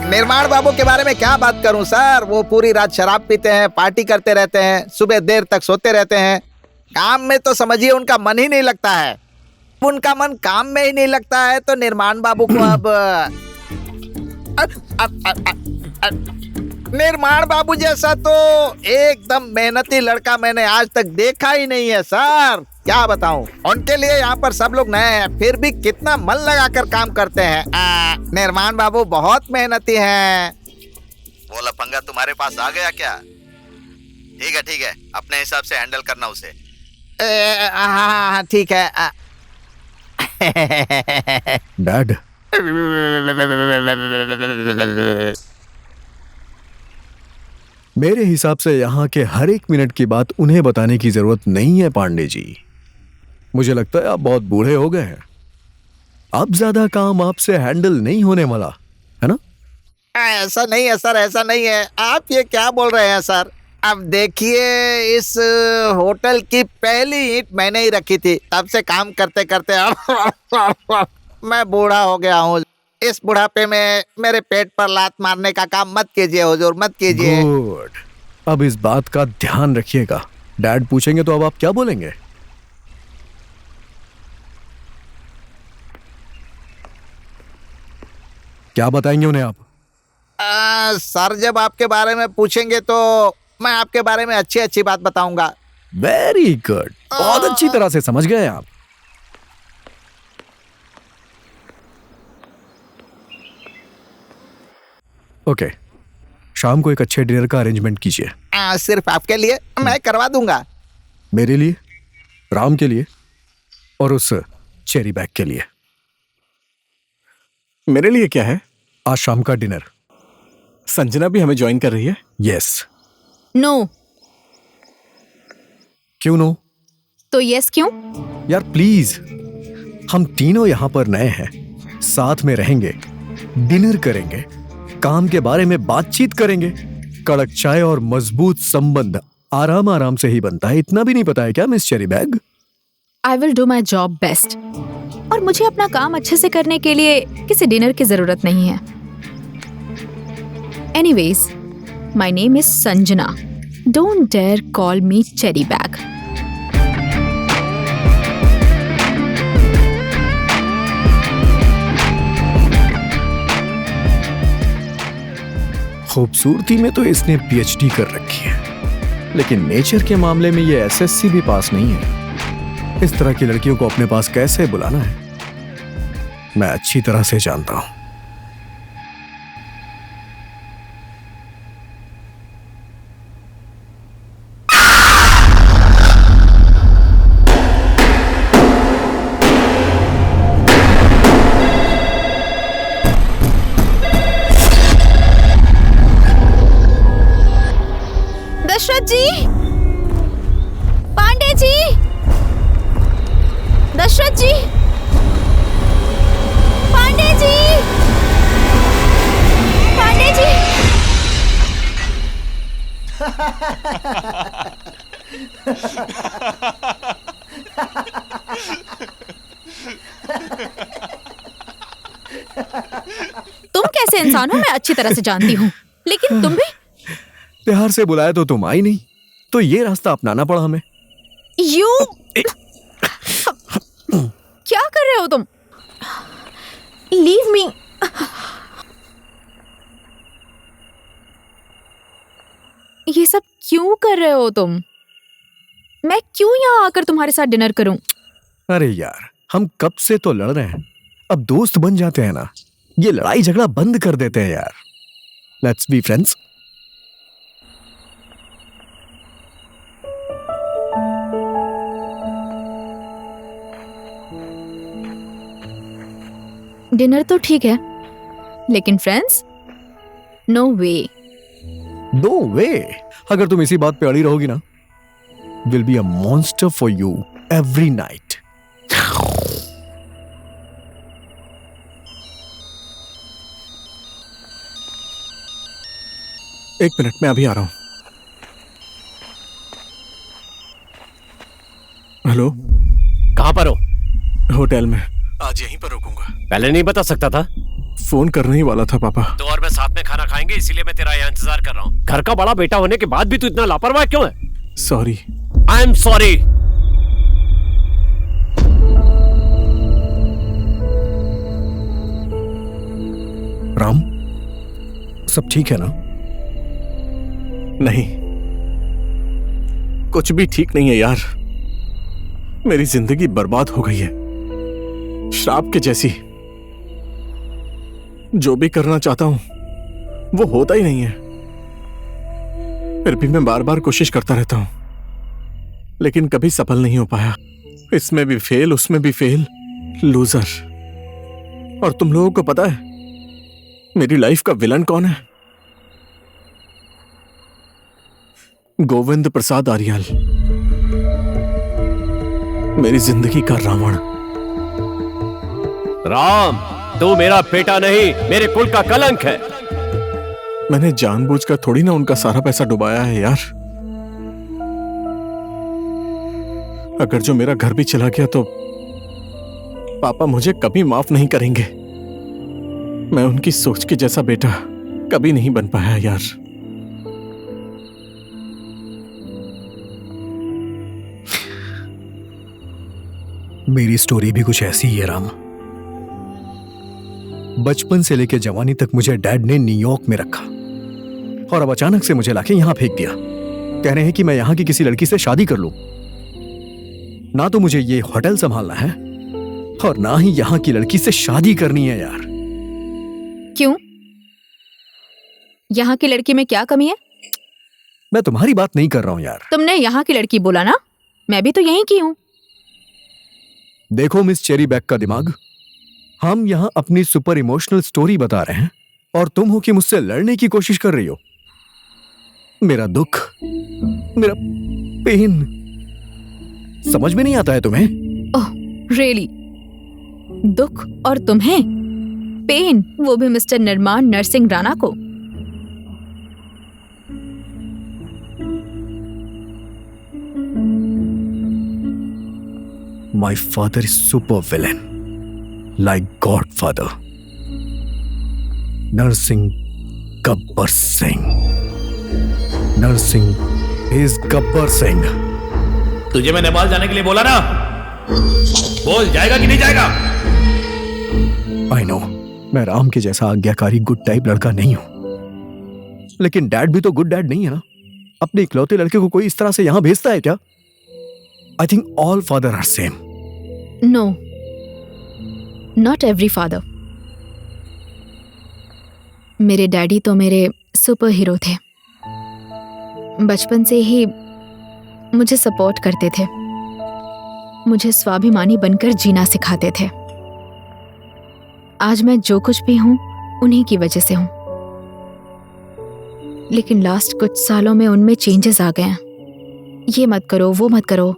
Nirman babu के बारे में क्या बात करूं सर, वो पूरी रात शराब पीते हैं, पार्टी करते रहते हैं, सुबह देर तक सोते रहते हैं। काम में तो समझिए उनका मन ही नहीं लगता है। उनका मन काम में ही नहीं लगता है तो निर्माण बाबू को अब निर्माण बाबू जैसा तो एकदम मेहनती लड़का मैंने आज तक देखा ही नहीं है सर। क्या बताऊं, उनके लिए यहाँ पर सब लोग नए हैं, फिर भी कितना मन लगाकर काम करते हैं। निर्माण बाबू बहुत मेहनती हैं। वो लफंगा तुम्हारे पास आ गया क्या? ठीक है, अपने हिसाब से हैंडल करना उसे। हाँ ठीक है। डैड, मेरे हिसाब से यहाँ के हर एक मिनट की बात उन्हें बताने की जरूरत नहीं है पांडे जी। मुझे लगता है आप बहुत बूढ़े हो गए हैं, अब ज्यादा काम आपसे हैंडल नहीं होने वाला है ना? ऐसा नहीं है सर, ऐसा नहीं है। आप ये क्या बोल रहे हैं सर? अब देखिए, इस होटल की पहली ईंट मैंने ही रखी थी, तब से काम करते करते मैं बूढ़ा हो गया हूँ। इस बुढ़ापे में मेरे पेट पर लात मारने का काम मत कीजिए हुजूर, मत कीजिए। गुड, अब इस बात का ध्यान रखिएगा। डैड पूछेंगे तो अब आप क्या बोलेंगे? क्या बताएंगे उन्हें आप? सर जब आपके बारे में पूछेंगे तो मैं आपके बारे में अच्छी अच्छी बात बताऊंगा। वेरी गुड, बहुत अच्छी तरह से समझ गए आप। ओके, शाम को एक अच्छे डिनर का अरेंजमेंट कीजिए। सिर्फ आपके लिए? मैं करवा दूंगा। मेरे लिए, राम के लिए और उस चेरी बैग के लिए। मेरे लिए क्या है? आज शाम का डिनर। संजना भी हमें ज्वाइन कर रही है? यस। नो। क्यों नो? तो यस क्यों? यार प्लीज, हम तीनों यहां पर नए हैं, साथ में रहेंगे, डिनर करेंगे, काम के बारे में बातचीत करेंगे। कड़क चाय और मजबूत संबंध आराम आराम से ही बनता है। इतना भी नहीं पता है क्या miss cherry bag? I will do my job best, और मुझे अपना काम अच्छे से करने के लिए किसी डिनर की जरूरत नहीं है। Anyways, my name is Sanjana. Don't dare call me cherry bag. खूबसूरती में तो इसने पीएचडी कर रखी है, लेकिन नेचर के मामले में ये एसएससी भी पास नहीं है। इस तरह की लड़कियों को अपने पास कैसे बुलाना है मैं अच्छी तरह से जानता हूं। तुम कैसे इंसान हो मैं अच्छी तरह से जानती हूँ, लेकिन तुम भी। प्यार से बुलाया तो तुम आई नहीं, तो ये रास्ता अपनाना पड़ा हमें। यू क्या कर रहे हो तुम? Leave me. ये सब क्यों कर रहे हो तुम? मैं क्यों यहाँ आकर तुम्हारे साथ डिनर करूं? अरे यार, हम कब से तो लड़ रहे हैं, अब दोस्त बन जाते हैं ना। ये लड़ाई झगड़ा बंद कर देते हैं यार। Let's be friends. डिनर तो ठीक है, लेकिन फ्रेंड्स नो वे। नो वे। अगर तुम इसी बात पे अड़ी रहोगी ना, will be a monster for you every night. एक मिनट, मैं अभी आ रहा हूं। हेलो, कहां पर हो? होटल में। आज यहीं पर रुकूंगा। पहले नहीं बता सकता था? फोन करने ही वाला था पापा। तो और मैं साथ में खाना खाएंगे, इसीलिए मैं तेरा यहाँ इंतजार कर रहा हूँ। घर का बड़ा बेटा होने के बाद भी तू इतना लापरवाह क्यों है? Sorry. I am sorry. Ram, सब ठीक है ना? नहीं, कुछ भी ठीक नहीं है यार। मेरी जिंदगी बर्बाद हो गई है, श्राप के जैसी। जो भी करना चाहता हूं वो होता ही नहीं है। फिर भी मैं बार बार कोशिश करता रहता हूं, लेकिन कभी सफल नहीं हो पाया। इसमें भी फेल, उसमें भी फेल, लूजर। और तुम लोगों को पता है मेरी लाइफ का विलन कौन है? गोविंद प्रसाद आर्याल, मेरी जिंदगी का रावण। राम, तू मेरा बेटा नहीं, मेरे कुल का कलंक है। मैंने जानबूझकर थोड़ी ना उनका सारा पैसा डुबाया है यार। अगर जो मेरा घर भी चला गया तो पापा मुझे कभी माफ नहीं करेंगे। मैं उनकी सोच के जैसा बेटा कभी नहीं बन पाया यार। मेरी स्टोरी भी कुछ ऐसी ही है राम। बचपन से लेकर जवानी तक मुझे डैड ने न्यूयॉर्क में रखा और अब अचानक से मुझे लाके यहां फेंक दिया। कह रहे हैं कि मैं यहां की किसी लड़की से शादी कर लूं। ना तो मुझे ये होटल संभालना है और ना ही यहां की लड़की से शादी करनी है यार। क्यों? यहाँ की लड़की में क्या कमी है? मैं तुम्हारी बात नहीं कर रहा हूं यार। तुमने यहाँ की लड़की बोला ना, मैं भी तो यहीं की हूँ। देखो मिस चेरी बैग का दिमाग, हम यहां अपनी सुपर इमोशनल स्टोरी बता रहे हैं और तुम हो कि मुझसे लड़ने की कोशिश कर रही हो। मेरा दुख, मेरा पेन समझ में नहीं आता है तुम्हें? Oh really? दुख और तुम्हें पेन, वो भी मिस्टर निर्माण नरसिंह राणा को? My father is super villain, like Godfather. Narsingh Gabbar Singh. Narsingh is Gabbar Singh. तुझे मैं नेपाल जाने के लिए बोला ना, बोल जाएगा कि नहीं जाएगा? I know, मैं राम के जैसा आज्ञाकारी गुड टाइप लड़का नहीं हूं, लेकिन डैड भी तो गुड डैड नहीं है ना। अपने इकलौते लड़के को कोई इस तरह से यहां भेजता है क्या? I think all father are same. No, not every father. मेरे डैडी तो मेरे सुपर हीरो थे। बचपन से ही मुझे सपोर्ट करते थे, मुझे स्वाभिमानी बनकर जीना सिखाते थे। आज मैं जो कुछ भी हूं उन्हीं की वजह से हूं, लेकिन लास्ट कुछ सालों में उनमें चेंजेस आ गए हैं। ये मत करो, वो मत करो,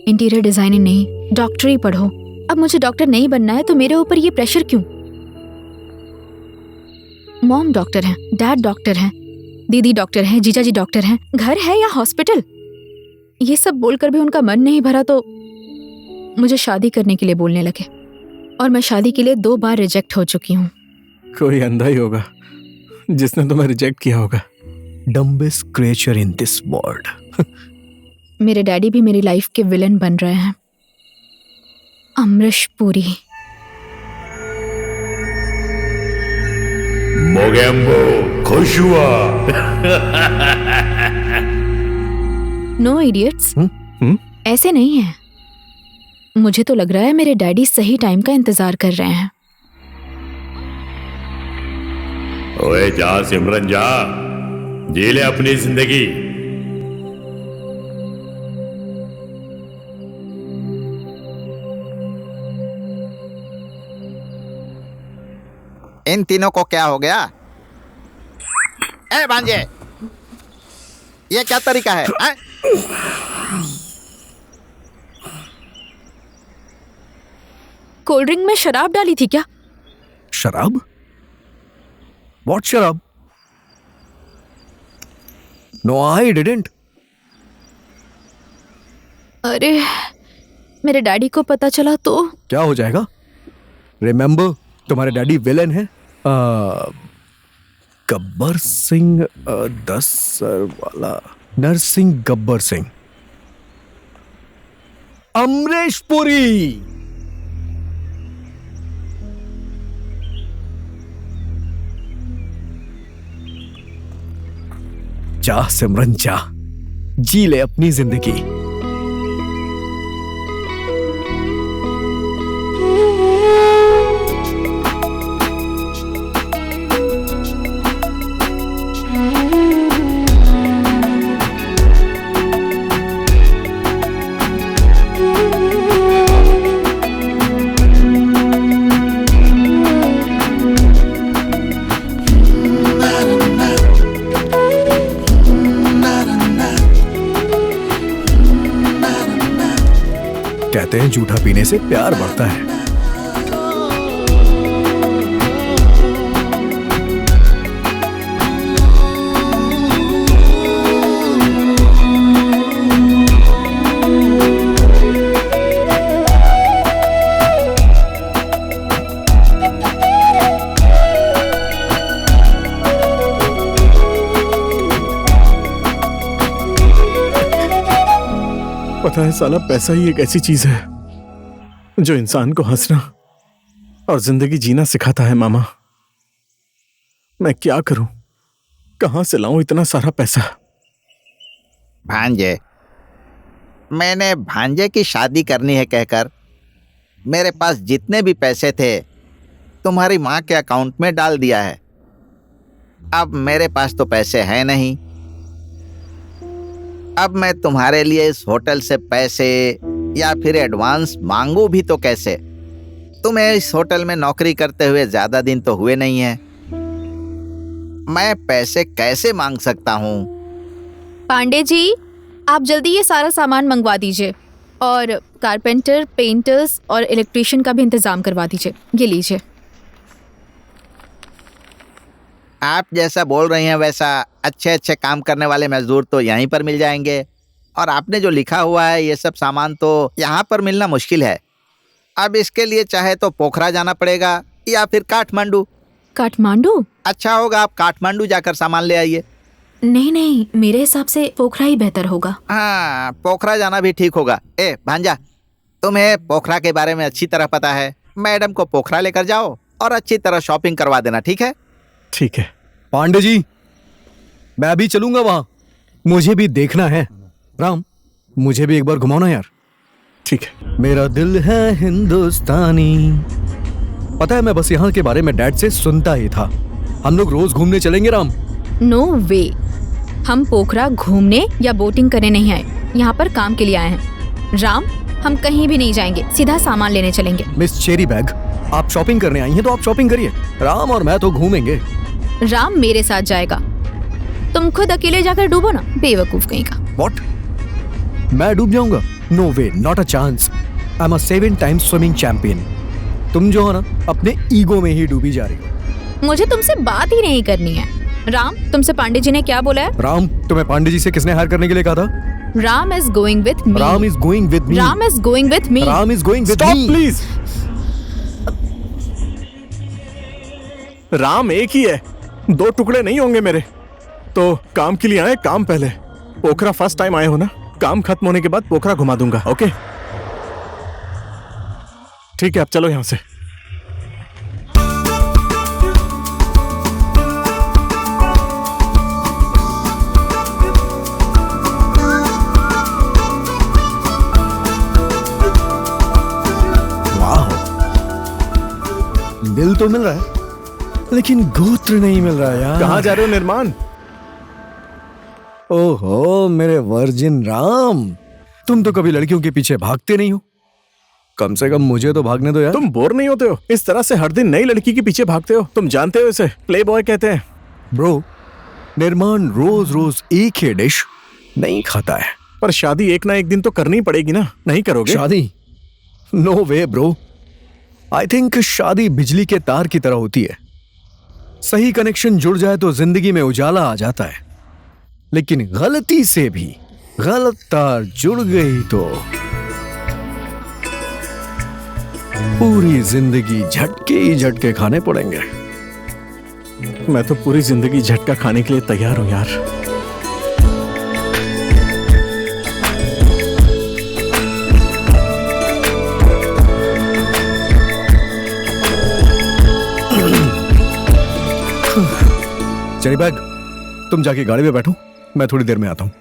इंटीरियर डिजाइनिंग नहीं, डॉक्टरी पढ़ो। अब मुझे डॉक्टर नहीं बनना है तो मेरे ऊपर ये प्रेशर क्यों? मॉम डॉक्टर हैं, डैड डॉक्टर हैं, दीदी डॉक्टर हैं, जीजा जी डॉक्टर हैं, घर है या हॉस्पिटल। ये सब बोलकर भी उनका मन नहीं भरा तो मुझे शादी करने के लिए बोलने लगे। और मैं शादी के लिए 2 बार रिजेक्ट हो चुकी हूँ। कोई अंधा ही होगा जिसने तुम्हें रिजेक्ट किया होगा। Dumbest creature in this world. मेरे डैडी भी मेरी लाइफ के विलन बन रहे हैं। अमरीश पुरी। मोगेम्बो खुश हुआ। नो इडियट्स, ऐसे नहीं है। मुझे तो लग रहा है मेरे डैडी सही टाइम का इंतजार कर रहे हैं। ओए जा सिमरन जा, जी ले अपनी जिंदगी। इन तीनों को क्या हो गया? ए भांजे, ये क्या तरीका है? कोल्ड ड्रिंक में शराब डाली थी क्या? शराब? What शराब? No, I didn't. अरे, मेरे डैडी को पता चला तो? क्या हो जाएगा? Remember, तुम्हारे डैडी विलन है। गब्बर सिंह 10 सर वाला नरसिंह गब्बर सिंह। अमरीश पुरी। जा सिमरन जा, जी ले अपनी जिंदगी। कहते हैं जूठा पीने से प्यार बढ़ता है। पता है साला, पैसा ही एक ऐसी चीज है जो इंसान को हंसना और जिंदगी जीना सिखाता है। मामा, मैं क्या करूं? कहां से लाऊं इतना सारा पैसा? भांजे, मैंने भांजे की शादी करनी है कहकर मेरे पास जितने भी पैसे थे तुम्हारी माँ के अकाउंट में डाल दिया है। अब मेरे पास तो पैसे हैं नहीं। अब मैं तुम्हारे लिए इस होटल से पैसे या फिर एडवांस मांगू भी तो कैसे? तुम्हें इस होटल में नौकरी करते हुए ज्यादा दिन तो हुए नहीं है। मैं पैसे कैसे मांग सकता हूँ? पांडे जी, आप जल्दी ये सारा सामान मंगवा दीजिए और कारपेंटर, पेंटर्स और इलेक्ट्रिशियन का भी इंतजाम करवा दीजिए। ये लीजिए। आप जैसा बोल रही हैं वैसा अच्छे अच्छे काम करने वाले मजदूर तो यहीं पर मिल जाएंगे, और आपने जो लिखा हुआ है ये सब सामान तो यहाँ पर मिलना मुश्किल है। अब इसके लिए चाहे तो पोखरा जाना पड़ेगा या फिर काठमांडू। काठमांडू? अच्छा होगा आप काठमांडू जाकर सामान ले आइए। नहीं नहीं, मेरे हिसाब से पोखरा ही बेहतर होगा। हाँ, पोखरा जाना भी ठीक होगा। ए भांजा, तुम्हें पोखरा के बारे में अच्छी तरह पता है। मैडम को पोखरा लेकर जाओ और अच्छी तरह शॉपिंग करवा देना, ठीक है? ठीक है। पांडे जी, मैं भी चलूंगा वहां, मुझे भी देखना है। राम, मुझे भी एक बार घुमाओ ना यार। ठीक है। मेरा दिल है हिंदुस्तानी। पता है, मैं बस यहाँ के बारे में डैड से सुनता ही था। हम लोग रोज घूमने चलेंगे राम। नो वे, हम पोखरा घूमने या बोटिंग करने नहीं आए, यहाँ पर काम के लिए आए हैं। राम, हम कहीं भी नहीं जाएंगे, सीधा सामान लेने चलेंगे। मिस चेरी बैग, आप शॉपिंग करने आई हैं तो आप शॉपिंग करिए। राम और मैं तो घूमेंगे। राम मेरे साथ जाएगा, तुम खुद अकेले जाकर डूबो ना, बेवकूफ कहीं का। What? मैं डूब जाऊंगा? No way, not a chance. I am a 7 time swimming champion. तुम जो हो ना, अपने ईगो में ही डूबी जा रही हो। मुझे तुमसे बात ही नहीं करनी है। राम, तुमसे पांडे जी ने क्या बोला है? राम, तुम्हें पांडे जी से किसने हायर करने के लिए कहा था? Ram is going with me. Ram is going with me. Ram is going with me. Ram is going with Stop, me. please. Ram एक ही है, 2 टुकड़े नहीं होंगे मेरे। तो काम के लिए आए, काम पहले। पोखरा फर्स्ट टाइम आए हो ना, काम खत्म होने के बाद पोखरा घुमा दूंगा। ओके ठीक है, अब चलो यहां से। दिल तो मिल रहा है लेकिन गोत्र नहीं मिल रहा यार। कहां जा रहे हो निर्माण? ओहो मेरे वर्जिन राम, तुम तो कभी लड़कियों के पीछे भागते नहीं हो। कम से कम मुझे तो भागने दो यार। तुम बोर नहीं होते हो? इस तरह से हर दिन नई लड़की के पीछे भागते हो। तुम जानते हो इसे प्ले बॉय कहते हैं। ब्रो, निर्माण रोज रोज एक ही डिश नहीं खाता है। पर शादी एक ना एक दिन तो करनी पड़ेगी ना, नहीं करोगे? शादी? No way bro. I think शादी बिजली के तार की तरह होती है, सही कनेक्शन जुड़ जाए तो जिंदगी में उजाला आ जाता है, लेकिन गलती से भी गलत तार जुड़ गई तो पूरी जिंदगी झटके ही झटके खाने पड़ेंगे। मैं तो पूरी जिंदगी झटका खाने के लिए तैयार हूं यार। चली बैग, तुम जाके गाड़ी में बैठो, मैं थोड़ी देर में आता हूं।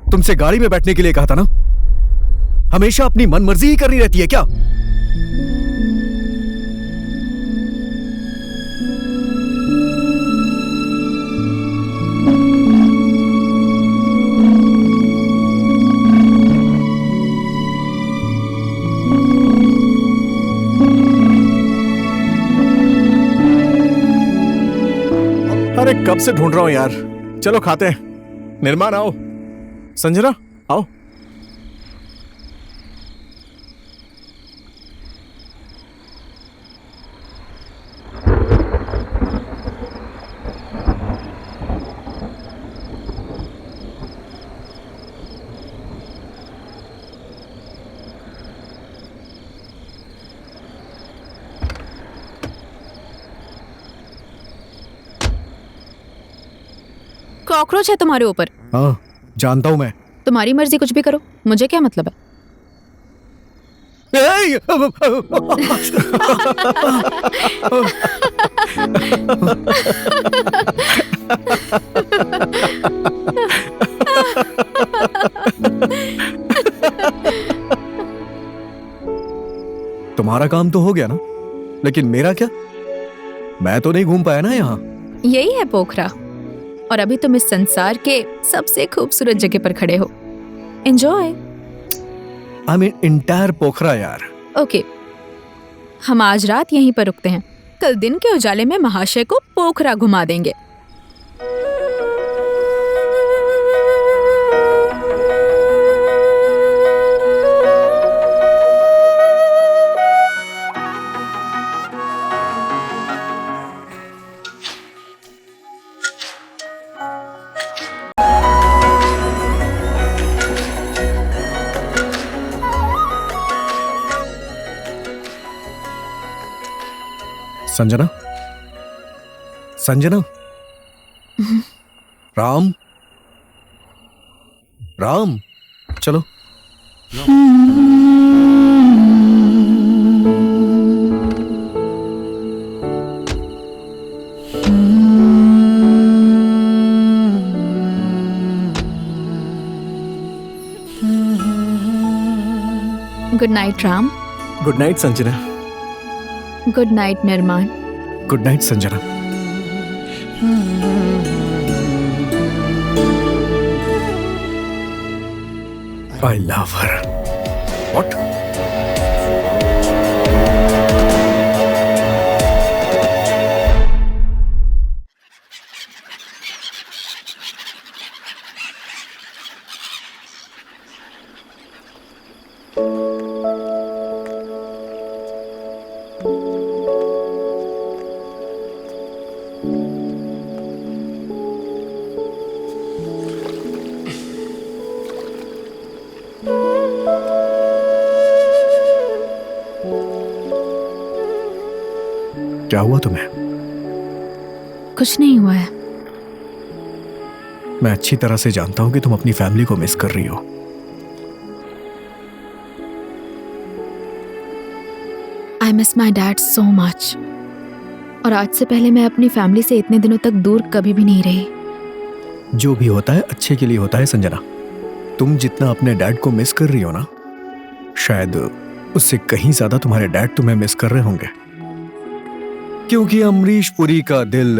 तुमसे गाड़ी में बैठने के लिए कहा था ना? हमेशा अपनी मनमर्जी ही करनी रहती है क्या? अरे कब से ढूंढ रहा हूं यार। चलो खाते हैं। निर्माण आओ, संजना आओ। कॉकरोच है तुम्हारे ऊपर। हाँ जानता हूं मैं। तुम्हारी मर्जी, कुछ भी करो, मुझे क्या मतलब है। तुम्हारा काम तो हो गया ना, लेकिन मेरा क्या? मैं तो नहीं घूम पाया ना यहाँ। यही है पोखरा, और अभी तुम इस संसार के सबसे खूबसूरत जगह पर खड़े हो। एंजॉय। आई मीन इंटायर पोखरा यार। ओके, हम आज रात यहीं पर रुकते हैं। कल दिन के उजाले में महाशय को पोखरा घुमा देंगे। संजना, संजना, राम, राम, चलो। Good night Ram. Good night Sanjana. Good night Nirman. Good night Sanjana. I love her. What? क्या हुआ तुम्हें? कुछ नहीं हुआ है। मैं अच्छी तरह से जानता हूं कि तुम अपनी फैमिली को मिस कर रही हो। I miss my dad so much. और आज से पहले मैं अपनी फैमिली से इतने दिनों तक दूर कभी भी नहीं रही। जो भी होता है अच्छे के लिए होता है संजना। तुम जितना अपने डैड को मिस कर रही हो ना, शायद उससे कहीं ज्यादा तुम्हारे डैड तुम्हें मिस कर रहे होंगे। क्योंकि अमरीश पुरी का दिल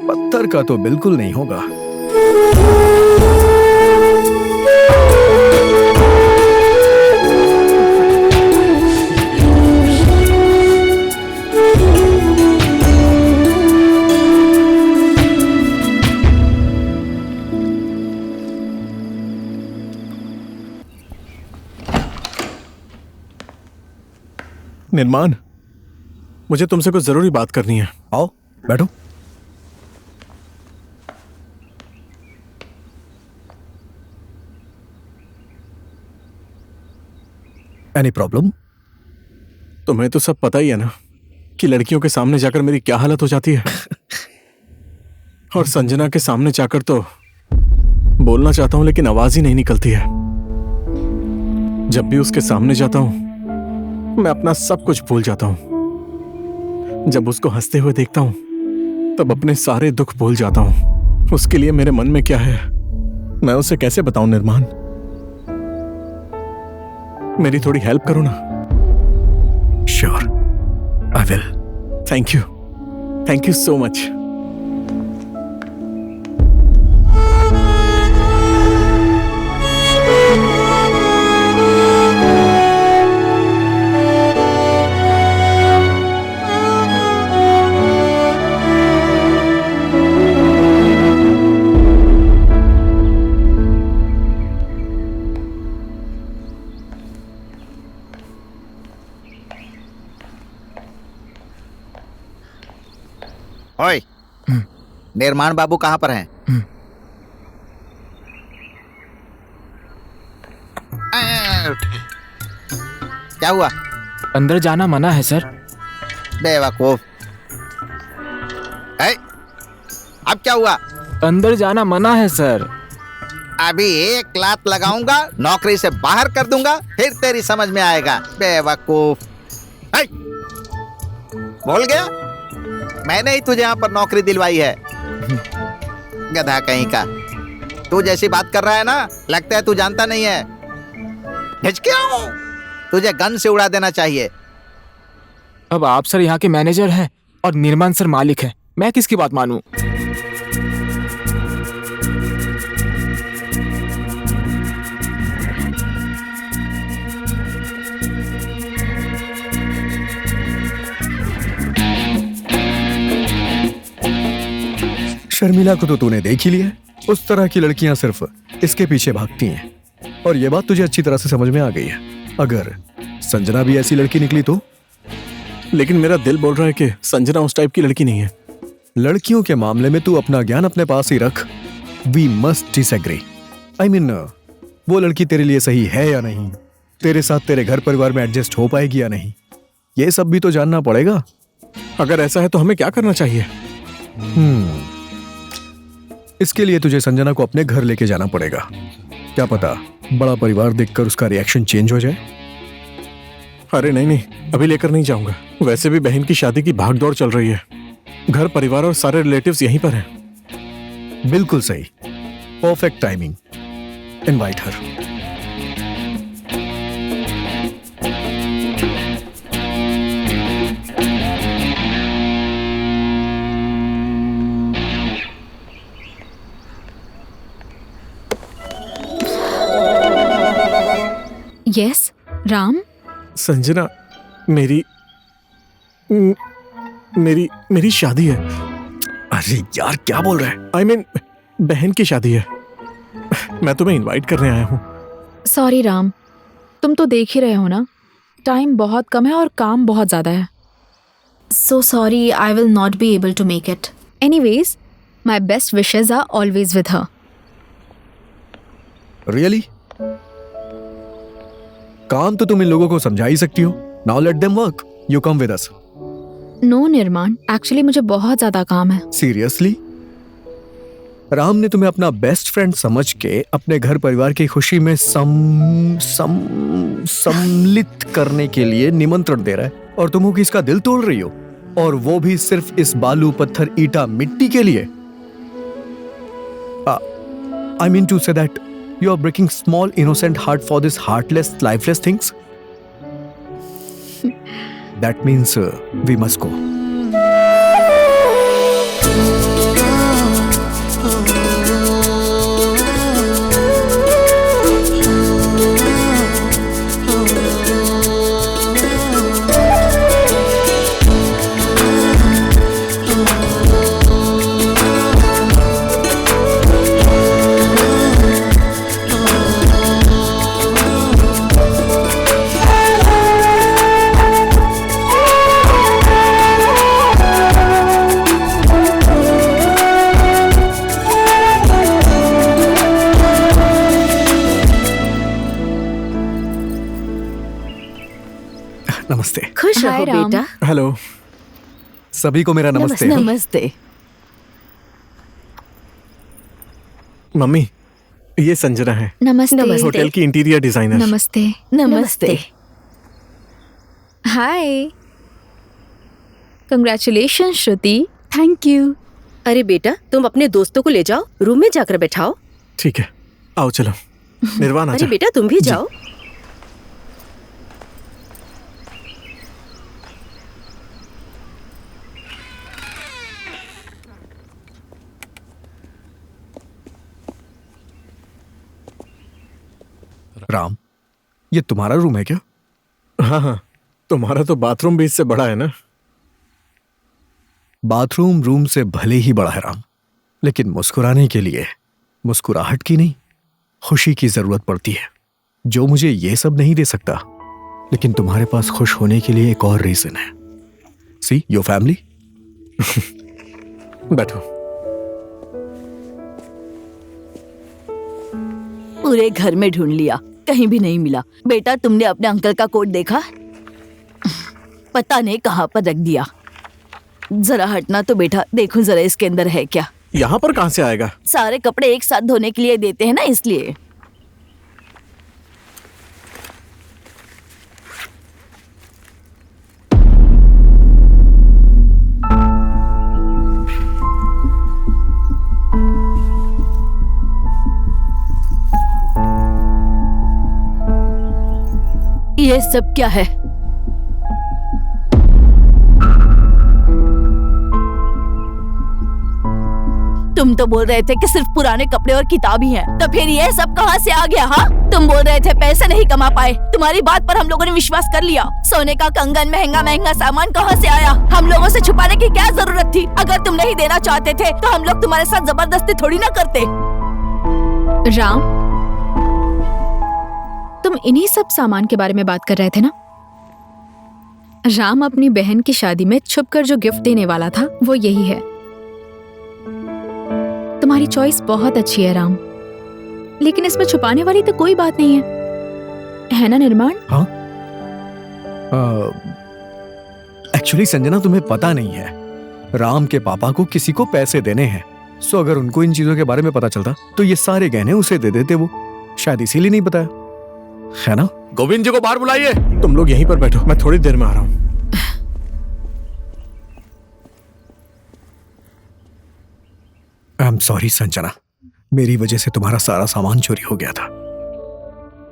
पत्थर का तो बिल्कुल नहीं होगा। निर्माण, मुझे तुमसे कुछ जरूरी बात करनी है। आओ बैठो। Any problem? तुम्हें तो सब पता ही है ना कि लड़कियों के सामने जाकर मेरी क्या हालत हो जाती है। और संजना के सामने जाकर तो बोलना चाहता हूं लेकिन आवाज ही नहीं निकलती है। जब भी उसके सामने जाता हूं मैं अपना सब कुछ भूल जाता हूं। जब उसको हंसते हुए देखता हूं तब अपने सारे दुख भूल जाता हूं। उसके लिए मेरे मन में क्या है मैं उसे कैसे बताऊं निर्माण? मेरी थोड़ी हेल्प करो ना। Sure, I will. Thank you so much. ओए, निर्माण बाबू कहाँ पर हैं? क्या हुआ? अंदर जाना मना है सर। बेवकूफ। अब क्या हुआ? अंदर जाना मना है सर। अभी एक लात लगाऊंगा, नौकरी से बाहर कर दूंगा, फिर तेरी समझ में आएगा। बेवकूफ। बोल गया? मैंने ही तुझे यहाँ पर नौकरी दिलवाई है। गधा कहीं का। तू जैसी बात कर रहा है ना, लगता है तू जानता नहीं है। हिचकियों, तुझे गन से उड़ा देना चाहिए। अब आप सर यहाँ के मैनेजर हैं और निर्माण सर मालिक हैं। मैं किसकी बात मानूं? शर्मिला को तो तूने देख ही लिया। उस तरह की लड़कियां सिर्फ इसके पीछे भागती हैं। और यह बात तुझे अच्छी तरह से समझ में आ गई है। अगर संजना भी ऐसी लड़की निकली तो? लेकिन मेरा दिल बोल रहा है कि संजना उस टाइप की लड़की नहीं है। लड़कियों के मामले में तू अपना ज्ञान अपने पास ही रख। We must disagree. I mean, वो लड़की तेरे लिए सही है या नहीं, तेरे साथ तेरे घर परिवार में एडजस्ट हो पाएगी या नहीं, ये सब भी तो जानना पड़ेगा। अगर ऐसा है तो हमें क्या करना चाहिए? इसके लिए तुझे संजना को अपने घर लेके जाना पड़ेगा। क्या पता बड़ा परिवार देखकर उसका रिएक्शन चेंज हो जाए। अरे नहीं, अभी लेकर नहीं जाऊंगा। वैसे भी बहन की शादी की भागदौड़ चल रही है। घर परिवार और सारे रिलेटिव्स यहीं पर हैं। बिल्कुल सही, परफेक्ट टाइमिंग। इनवाइट हर। यस राम। संजना, मेरी शादी है। अरे यार क्या बोल रहा है? I mean, बहन की शादी है। मैं तुम्हें इनवाइट करने आया हूँ। सॉरी राम, तुम तो देख ही रहे हो ना, टाइम बहुत कम है और काम बहुत ज़्यादा है। So sorry, I will not be able to make it. Anyways, my best wishes are always with her. Really? काम तो तुम इन लोगों को समझा ही सकती हो। Now let them work. You come with us. No Nirman, actually मुझे बहुत ज़्यादा काम है। सीरियसली? राम ने तुम्हें अपना बेस्ट फ्रेंड समझ के अपने घर परिवार की खुशी में सम्मिलित करने के लिए निमंत्रण दे रहा है, और तुम हो कि इसका दिल तोड़ रही हो, और वो भी सिर्फ इस बालू पत्थर ईटा मिट्टी के लिए। I mean to say that you are breaking small innocent heart for this heartless, lifeless things. That means we must go. नमस्ते। खुश Hi, रहो राम। बेटा। हेलो। सभी को मेरा नमस्ते। नमस्ते। मम्मी, ये संजना है, नमस्ते। नमस्ते। होटल की इंटीरियर डिजाइनर। नमस्ते। नमस्ते। Hi. Congratulation Shruti. Thank you. अरे बेटा, तुम अपने दोस्तों को ले जाओ, रूम में जाकर बैठाओ। ठीक है, आओ चलो। निर्वाण अरे आजा। बेटा, तुम भी जाओ। राम, ये तुम्हारा रूम है क्या? हाँ हाँ, तुम्हारा तो बाथरूम भी इससे बड़ा है ना। बाथरूम रूम से भले ही बड़ा है राम, लेकिन मुस्कुराने के लिए मुस्कुराहट की नहीं, खुशी की जरूरत पड़ती है, जो मुझे ये सब नहीं दे सकता। लेकिन तुम्हारे पास खुश होने के लिए एक और रीजन है। See your family. बैठो। पूरे घर में ढूंढ लिया, कहीं भी नहीं मिला। बेटा, तुमने अपने अंकल का कोट देखा? पता नहीं कहाँ पर रख दिया। जरा हटना तो बेटा, देखो जरा इसके अंदर है क्या। यहाँ पर कहाँ से आएगा? सारे कपड़े एक साथ धोने के लिए देते हैं ना, इसलिए। ये सब क्या है? तुम तो बोल रहे थे कि सिर्फ पुराने कपड़े और किताब ही हैं, तो फिर ये सब कहाँ से आ गया? हाँ, तुम बोल रहे थे पैसे नहीं कमा पाए, तुम्हारी बात पर हम लोगों ने विश्वास कर लिया। सोने का कंगन, महंगा महंगा सामान कहाँ से आया? हम लोगों से छुपाने की क्या जरूरत थी? अगर तुम नहीं देना चाहते थे तो हम लोग तुम्हारे साथ जबरदस्ती थोड़ी ना करते। राम, तुम इन्हीं सब सामान के बारे में बात कर रहे थे ना? राम अपनी बहन की शादी में छुपकर जो गिफ्ट देने वाला था वो यही है। तुम्हारी चॉइस बहुत अच्छी है राम, लेकिन इसमें छुपाने वाली तो कोई बात नहीं है ना निर्माण? हाँ, एक्चुअली संजना, तुम्हें पता नहीं है, राम के पापा को किसी को पैसे देने हैं। सो अगर उनको इन चीजों के बारे में पता चलता तो ये सारे गहने उसे दे देते। वो शायद इसीलिए नहीं बताया, है ना? गोविंद जी को बाहर बुलाइए। तुम लोग यहीं पर बैठो, मैं थोड़ी देर में आ रहा हूँ। आई एम सॉरी संजना, मेरी वजह से तुम्हारा सारा सामान चोरी हो गया था।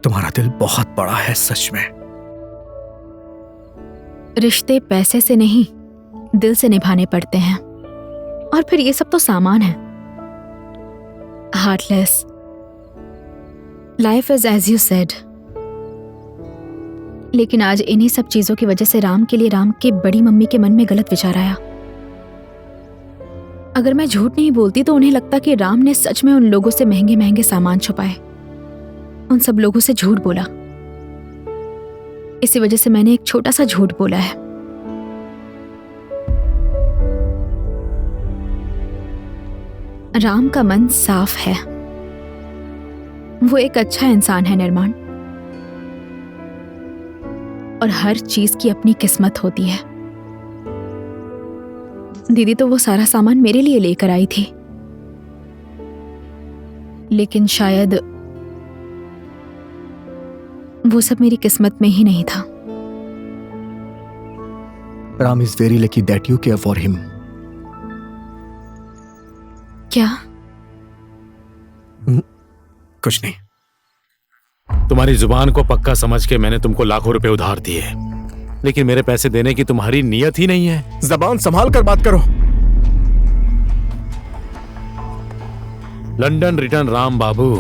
तुम्हारा दिल बहुत बड़ा है सच में। रिश्ते पैसे से नहीं, दिल से निभाने पड़ते हैं, और फिर ये सब तो सामान है। Heartless life is as you said, लेकिन आज इन्हीं सब चीजों की वजह से राम के लिए राम की बड़ी मम्मी के मन में गलत विचार आया। अगर मैं झूठ नहीं बोलती तो उन्हें लगता कि राम ने सच में उन लोगों से महंगे महंगे सामान छुपाए, उन सब लोगों से झूठ बोला। इसी वजह से मैंने एक छोटा सा झूठ बोला है। राम का मन साफ है, वो एक अच्छा इंसान है निर्माण, और हर चीज की अपनी किस्मत होती है। दीदी तो वो सारा सामान मेरे लिए लेकर आई थी, लेकिन शायद वो सब मेरी किस्मत में ही नहीं था। Ram is very lucky that you care for him. क्या? कुछ नहीं। तुम्हारी जुबान को पक्का समझ के मैंने तुमको लाखों रुपए उधार दिए, लेकिन मेरे पैसे देने की तुम्हारी नीयत ही नहीं है। जबान संभाल कर बात करो। लंदन रिटर्न राम बाबू,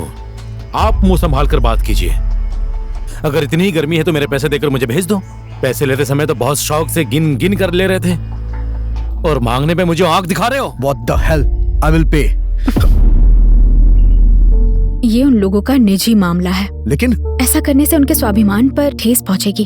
आप मुंह संभाल कर बात कीजिए। अगर इतनी ही गर्मी है तो मेरे पैसे देकर मुझे भेज दो। पैसे लेते समय तो बहुत शौक से गिन गिन कर ले रहे थे, और मांगने पे मुझे आंख दिखा रहे हो। What the hell? I will pay. ये उन लोगों का निजी मामला है, लेकिन ऐसा करने से उनके स्वाभिमान पर ठेस पहुंचेगी।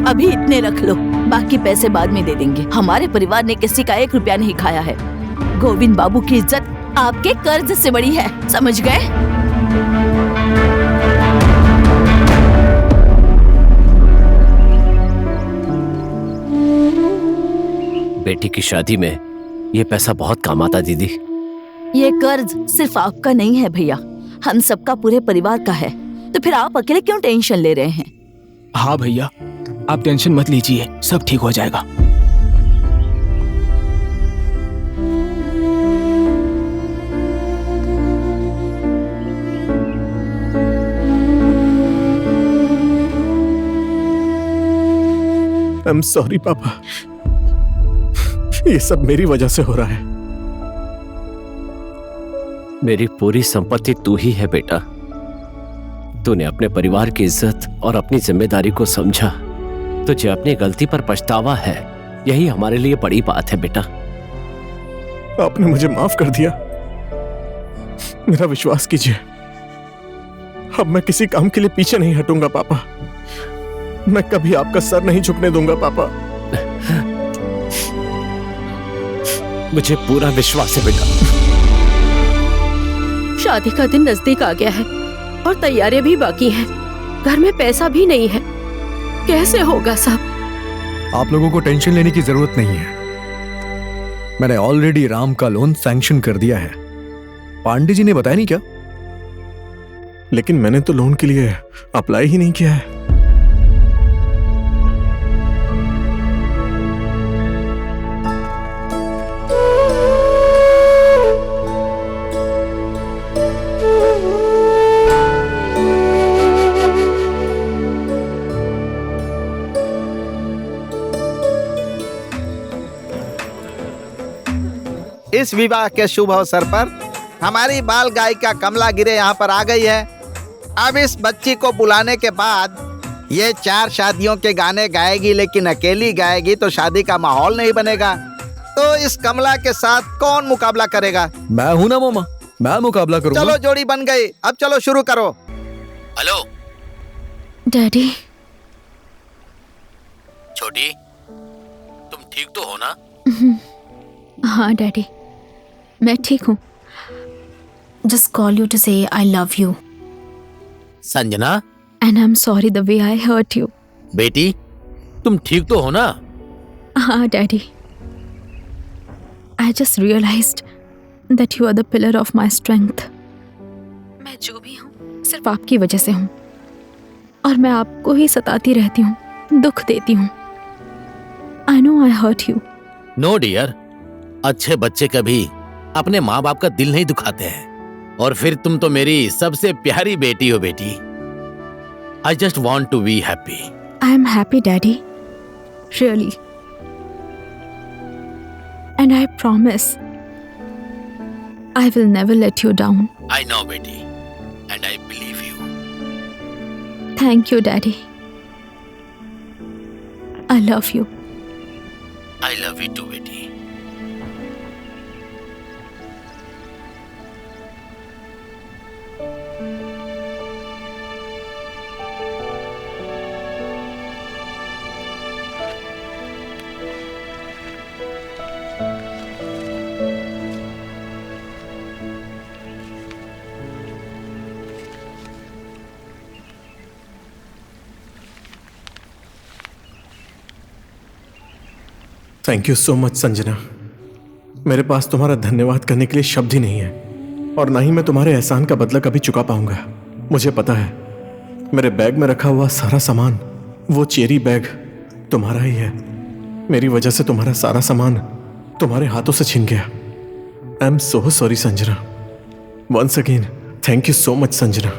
अभी इतने रख लो, बाकी पैसे बाद में दे देंगे। हमारे परिवार ने किसी का 1 रुपया नहीं खाया है। गोविंद बाबू की इज्जत आपके कर्ज से बड़ी है, समझ गए? बेटी की शादी में ये पैसा बहुत काम आता दीदी। ये कर्ज सिर्फ आपका नहीं है भैया, हम सबका पूरे परिवार का है। तो फिर आप अकेले क्यों टेंशन ले रहे हैं? हाँ भैया, आप टेंशन मत लीजिए, सब ठीक हो जाएगा। I'm sorry पापा, ये सब मेरी वजह से हो रहा है। मेरी पूरी संपत्ति तू ही है बेटा। तूने अपने परिवार की इज्जत और अपनी जिम्मेदारी को समझा। तुझे अपनी गलती पर पछतावा है, यही हमारे लिए बड़ी बात है बेटा। आपने मुझे माफ कर दिया। मेरा विश्वास कीजिए, अब मैं किसी काम के लिए पीछे नहीं हटूंगा पापा। मैं कभी आपका सर नहीं झुकने दूंगा पापा। मुझे पूरा विश्वास है बेटा। शादी का दिन नजदीक आ गया है और तैयारियां भी बाकी हैं। घर में पैसा भी नहीं है, कैसे होगा सब? आप लोगों को टेंशन लेने की जरूरत नहीं है। मैंने ऑलरेडी राम का लोन सैंक्शन कर दिया है। पांडे जी ने बताया नहीं क्या? लेकिन मैंने तो लोन के लिए अप्लाई ही नहीं किया है। इस विवाह के शुभ अवसर पर हमारी बाल गायिका कमला गिरे यहाँ पर आ गई है। अब इस बच्ची को बुलाने के बाद ये 4 शादियों के गाने गाएगी, लेकिन अकेली गाएगी तो शादी का माहौल नहीं बनेगा। तो इस कमला के साथ कौन मुकाबला करेगा? मैं हूं ना मामा, मैं मुकाबला करूंगा। चलो जोड़ी बन गई, अब चलो शुरू करो। Hello daddy. छोटी, तुम ठीक तो हो ना? हाँ डैडी, मैं ठीक हूँ। Just call you to say I love you. Sanjana, And I'm sorry the way I hurt you. बेटी तुम ठीक तो हो ना? हाँ daddy, I just realized that you are the pillar of my strength. मैं जो भी हूँ सिर्फ आपकी वजह से हूँ, और मैं आपको ही सताती रहती हूँ, दुख देती हूँ। I know I hurt you. No dear, अच्छे बच्चे कभी अपने माँ बाप का दिल नहीं दुखाते हैं। और फिर तुम तो मेरी सबसे प्यारी बेटी हो बेटी। I just want to be happy. I am happy daddy, really, and I promise I will never let you down. I know beti, and I believe you. Thank you daddy, I love you. I love you too beti. Thank you so much Sanjana. मेरे पास तुम्हारा धन्यवाद करने के लिए शब्द ही नहीं है, और ना ही मैं तुम्हारे एहसान का बदला कभी चुका पाऊंगा। मुझे पता है मेरे बैग में रखा हुआ सारा सामान, वो चेरी बैग तुम्हारा ही है। मेरी वजह से तुम्हारा सारा सामान तुम्हारे हाथों से छिन गया। I am so sorry Sanjana. Once again thank you so much Sanjana.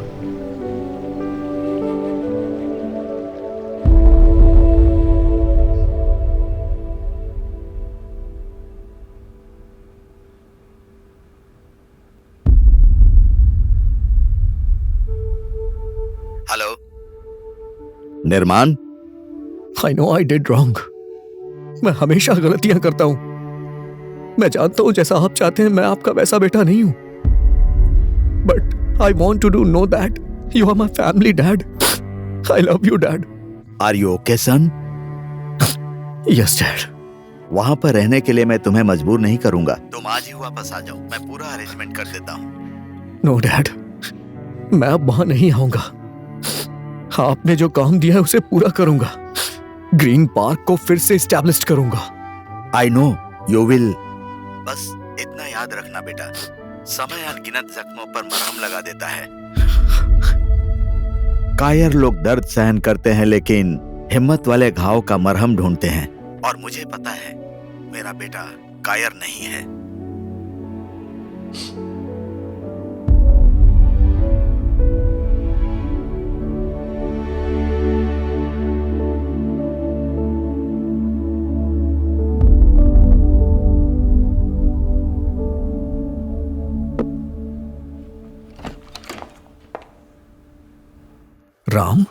Hello Nirman. I know I did wrong. मैं हमेशा गलतियां करता हूं। मैं जानता हूं जैसा आप चाहते हैं मैं आपका वैसा बेटा नहीं हूं, but I want to do know that you are my family dad. I love you dad. Are you okay son? Yes dad. वहां पर रहने के लिए मैं तुम्हें मजबूर नहीं करूंगा। तुम आज ही वापस आ जाओ, मैं पूरा अरेंजमेंट कर देता हूँ। नो डैड, मैं अब वहां नहीं आऊंगा। आपने जो काम दिया है उसे पूरा करूंगा। ग्रीन पार्क को फिर से एस्टैब्लिश करूंगा। I know you will. बस इतना याद रखना बेटा, समय अनगिनत जख्मों पर मरहम लगा देता है। कायर लोग दर्द सहन करते हैं लेकिन हिम्मत वाले घाव का मरहम ढूंढते हैं, और मुझे पता है मेरा बेटा कायर नहीं है। राम,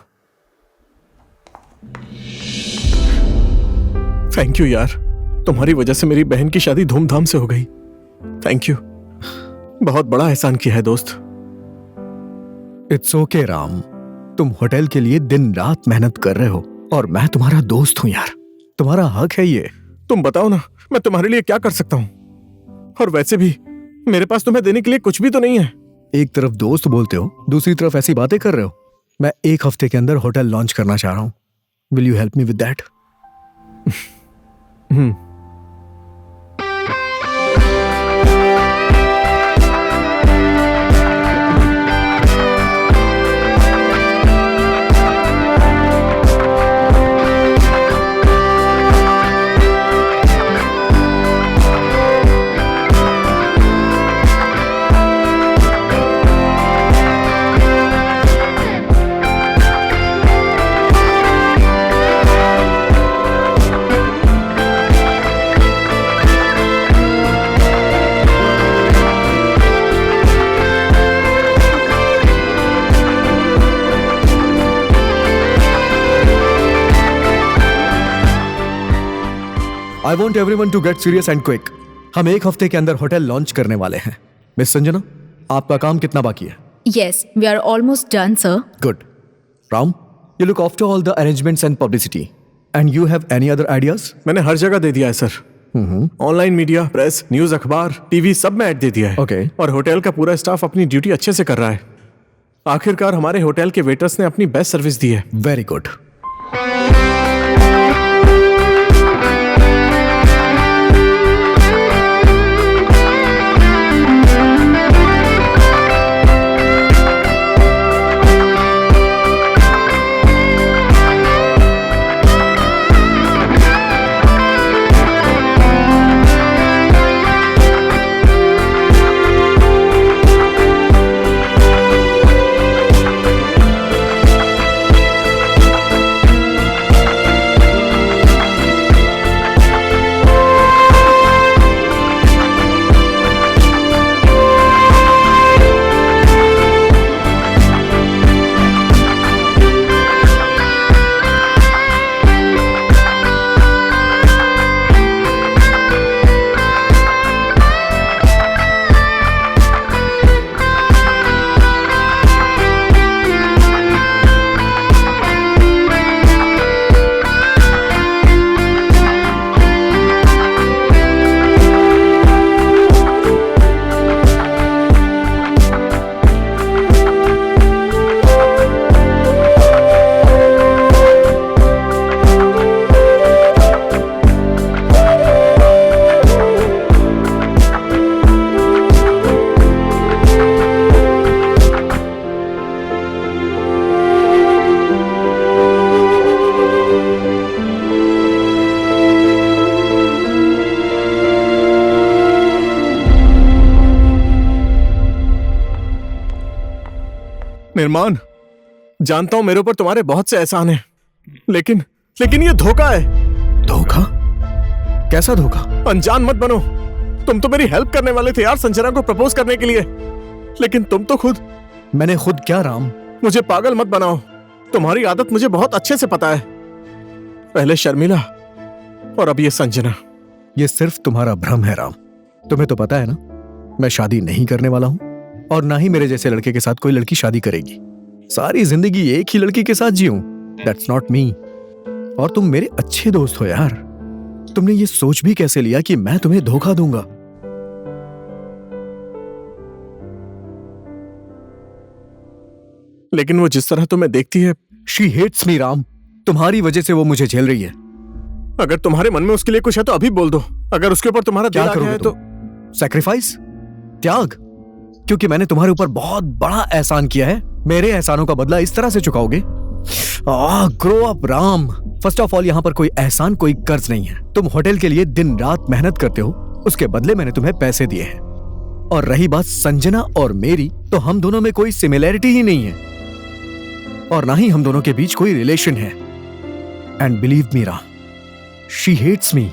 थैंक यू यार, तुम्हारी वजह से मेरी बहन की शादी धूमधाम से हो गई। थैंक यू, बहुत बड़ा एहसान किया है दोस्त। इट्स ओके राम, तुम होटल के लिए दिन रात मेहनत कर रहे हो और मैं तुम्हारा दोस्त हूं यार। तुम्हारा हक है ये। तुम बताओ ना, मैं तुम्हारे लिए क्या कर सकता हूं? और वैसे भी मेरे पास तुम्हें देने के लिए कुछ भी तो नहीं है। एक तरफ दोस्त बोलते हो, दूसरी तरफ ऐसी बातें कर रहे हो। मैं 1 हफ्ते के अंदर होटल लॉन्च करना चाह रहा हूं। Will you help me with that? I want everyone to get serious and quick. हम 1 हफ्ते के अंदर होटल लॉन्च करने वाले हैं। मिस संजना, आपका काम कितना बाकी है? Yes, we are almost done, sir. Good. Ram, you look after all the arrangements and publicity. And you have any other ideas? मैंने हर जगह दे दिया है sir. Online media, press, news, अखबार, टीवी सब में ऐड दे दिया है। Okay. और होटल का पूरा स्टाफ अपनी ड्यूटी अच्छे से कर रहा है। आखिरकार हमारे होटल के वेटर्स ने अपनी बेस्ट सर्विस दी है। Very good. इरमान, जानता हूं मेरे ऊपर तुम्हारे बहुत से एहसान हैं, लेकिन ये धोखा है। धोखा? कैसा धोखा? अनजान मत बनो। तुम तो मेरी हेल्प करने वाले थे यार संजना को प्रपोज करने के लिए, लेकिन तुम तो खुद। मैंने खुद क्या राम? मुझे पागल मत बनाओ। तुम्हारी आदत मुझे बहुत अच्छे से पता है। पहले शर्मिला और अब ये संजना। ये सिर्फ तुम्हारा भ्रम है राम। तुम्हें तो पता है ना, मैं शादी नहीं करने वाला हूं, और ना ही मेरे जैसे लड़के के साथ कोई लड़की शादी करेगी। सारी जिंदगी एक ही लड़की के साथ जीऊं, दैट्स नॉट मी। और तुम मेरे अच्छे दोस्त हो यार, तुमने ये सोच भी कैसे लिया कि मैं तुम्हें धोखा दूंगा? लेकिन वो जिस तरह तुम्हें देखती है, शी हेट्स मी राम। तुम्हारी वजह से वो मुझे झेल रही है। अगर तुम्हारे मन में उसके लिए कुछ है तो अभी बोल दो। अगर उसके ऊपर तुम्हारा दिल क्या आ गया है करोगे तो सैक्रिफाइस, त्याग? क्योंकि मैंने तुम्हारे ऊपर बहुत बड़ा एहसान किया है, मेरे एहसानों का बदला इस तरह से चुकाओगे? Grow up Ram. First of all, यहाँ पर कोई एहसान, कोई कर्ज नहीं है। तुम होटल के लिए दिन रात मेहनत करते हो, उसके बदले मैंने तुम्हें पैसे दिए हैं। और रही बात संजना और मेरी, तो हम दोनों में कोई सिमिलैरिटी ही नहीं है, और ना ही हम दोनों के बीच कोई रिलेशन है। And believe me Ram, she hates me.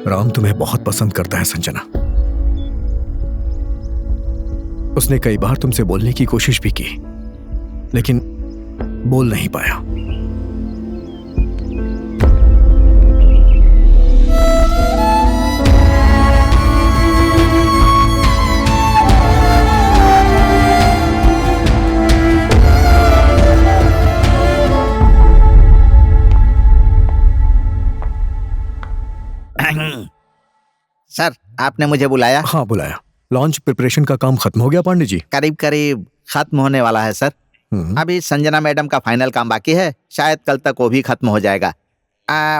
Ram तुम्हें बहुत पसंद करता है संजना। उसने कई बार तुमसे बोलने की कोशिश भी की, लेकिन बोल नहीं पाया। सर, आपने मुझे बुलाया? हाँ बुलाया। लॉन्च प्रिपरेशन का काम खत्म हो गया पांडे जी? करीब करीब खत्म होने वाला है सर। अभी संजना मैडम का फाइनल काम बाकी है, शायद कल तक वो भी खत्म हो जाएगा।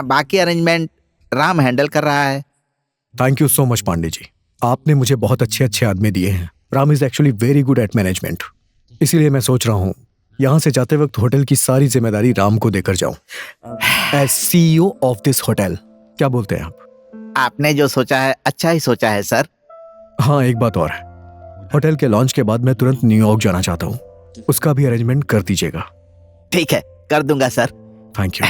बाकी अरेंजमेंट राम हैंडल कर रहा है। Thank you so much Pandey ji, आपने मुझे बहुत अच्छे अच्छे आदमी दिए हैं। Ram is actually very good at management. इसीलिए मैं सोच रहा हूँ यहाँ से जाते वक्त होटल की सारी जिम्मेदारी राम को देकर जाऊं, as CEO of this hotel. क्या बोलते हैं आप? आपने जो सोचा है अच्छा ही सोचा है सर। हाँ, एक बात और है, होटल के लॉन्च के बाद मैं तुरंत न्यूयॉर्क जाना चाहता हूँ, उसका भी अरेंजमेंट कर दीजिएगा। ठीक है, कर दूंगा सर। Thank you.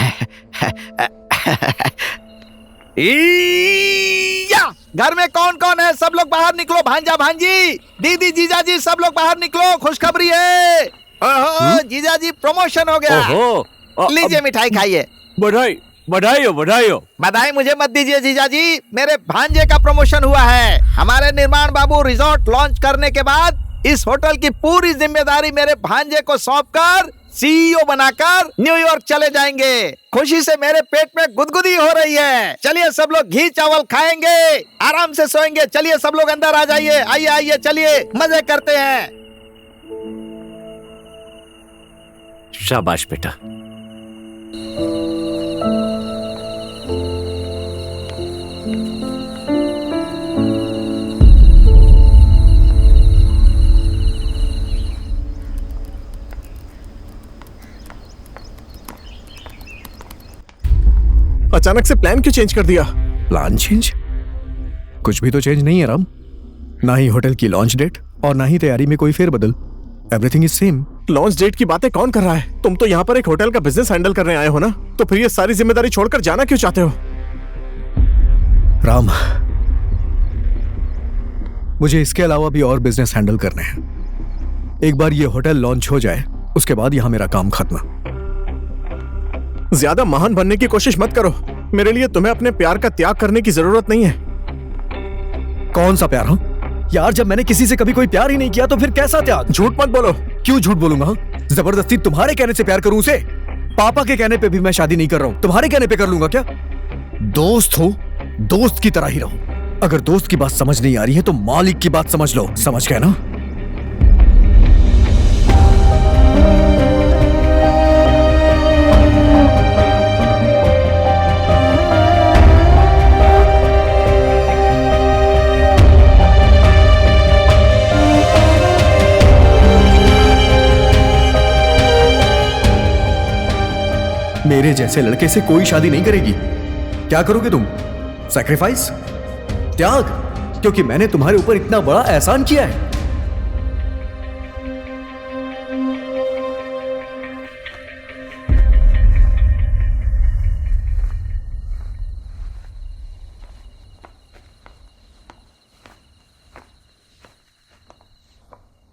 घर में कौन कौन है? सब लोग बाहर निकलो। भांजा भांजी, दीदी, जीजाजी, सब लोग बाहर निकलो। खुशखबरी है। ओहो, जीजाजी प्रमोशन हो गया। लीजिए मिठाई खाइए। बधाई बधाई हो, बधाई हो। बधाई मुझे मत दीजिए जीजाजी, मेरे भांजे का प्रमोशन हुआ है। हमारे निर्माण बाबू रिजॉर्ट लॉन्च करने के बाद इस होटल की पूरी जिम्मेदारी मेरे भांजे को सौंपकर CEO बनाकर न्यूयॉर्क चले जाएंगे। खुशी से मेरे पेट में गुदगुदी हो रही है। चलिए सब लोग घी चावल खाएंगे, आराम से सोएंगे। चलिए सब लोग अंदर आ जाइए। आइए आइए, चलिए मजे करते हैं। शाबाश बेटा। अचानक से प्लान क्यों चेंज कर दिया? Plan change? कुछ भी तो चेंज नहीं है राम, ना ही होटल की लॉन्च डेट और ना ही तैयारी में कोई फेरबदल। Everything is same. Launch date की बातें कौन कर रहा है? तुम तो यहाँ पर एक होटल का बिजनेस हैंडल करने आए हो ना, तो फिर ये सारी जिम्मेदारी छोड़कर जाना क्यों चाहते हो? राम, मुझे इसके अलावा भी और बिजनेस हैंडल करने हैं। एक बार ये होटल लॉन्च हो जाए, उसके बाद यहाँ मेरा काम खत्म। ज्यादा महान बनने की कोशिश मत करो। मेरे लिए तुम्हें अपने प्यार का त्याग करने की जरूरत नहीं है। कौन सा प्यार? हाँ, यार जब मैंने किसी से कभी कोई प्यार ही नहीं किया तो फिर कैसा त्याग? झूठ मत बोलो। क्यों झूठ बोलूंगा? जबरदस्ती तुम्हारे कहने से प्यार करूं उसे? पापा के कहने पे भी मैं शादी नहीं कर रहा हूं, तुम्हारे कहने पे कर लूंगा क्या? दोस्त हो, दोस्त की तरह ही रहो। अगर दोस्त की बात समझ नहीं आ रही है तो मालिक की बात समझ लो, समझ गए ना? मेरे जैसे लड़के से कोई शादी नहीं करेगी। क्या करोगे तुम? सैक्रिफाइस? त्याग? क्योंकि मैंने तुम्हारे ऊपर इतना बड़ा एहसान किया है।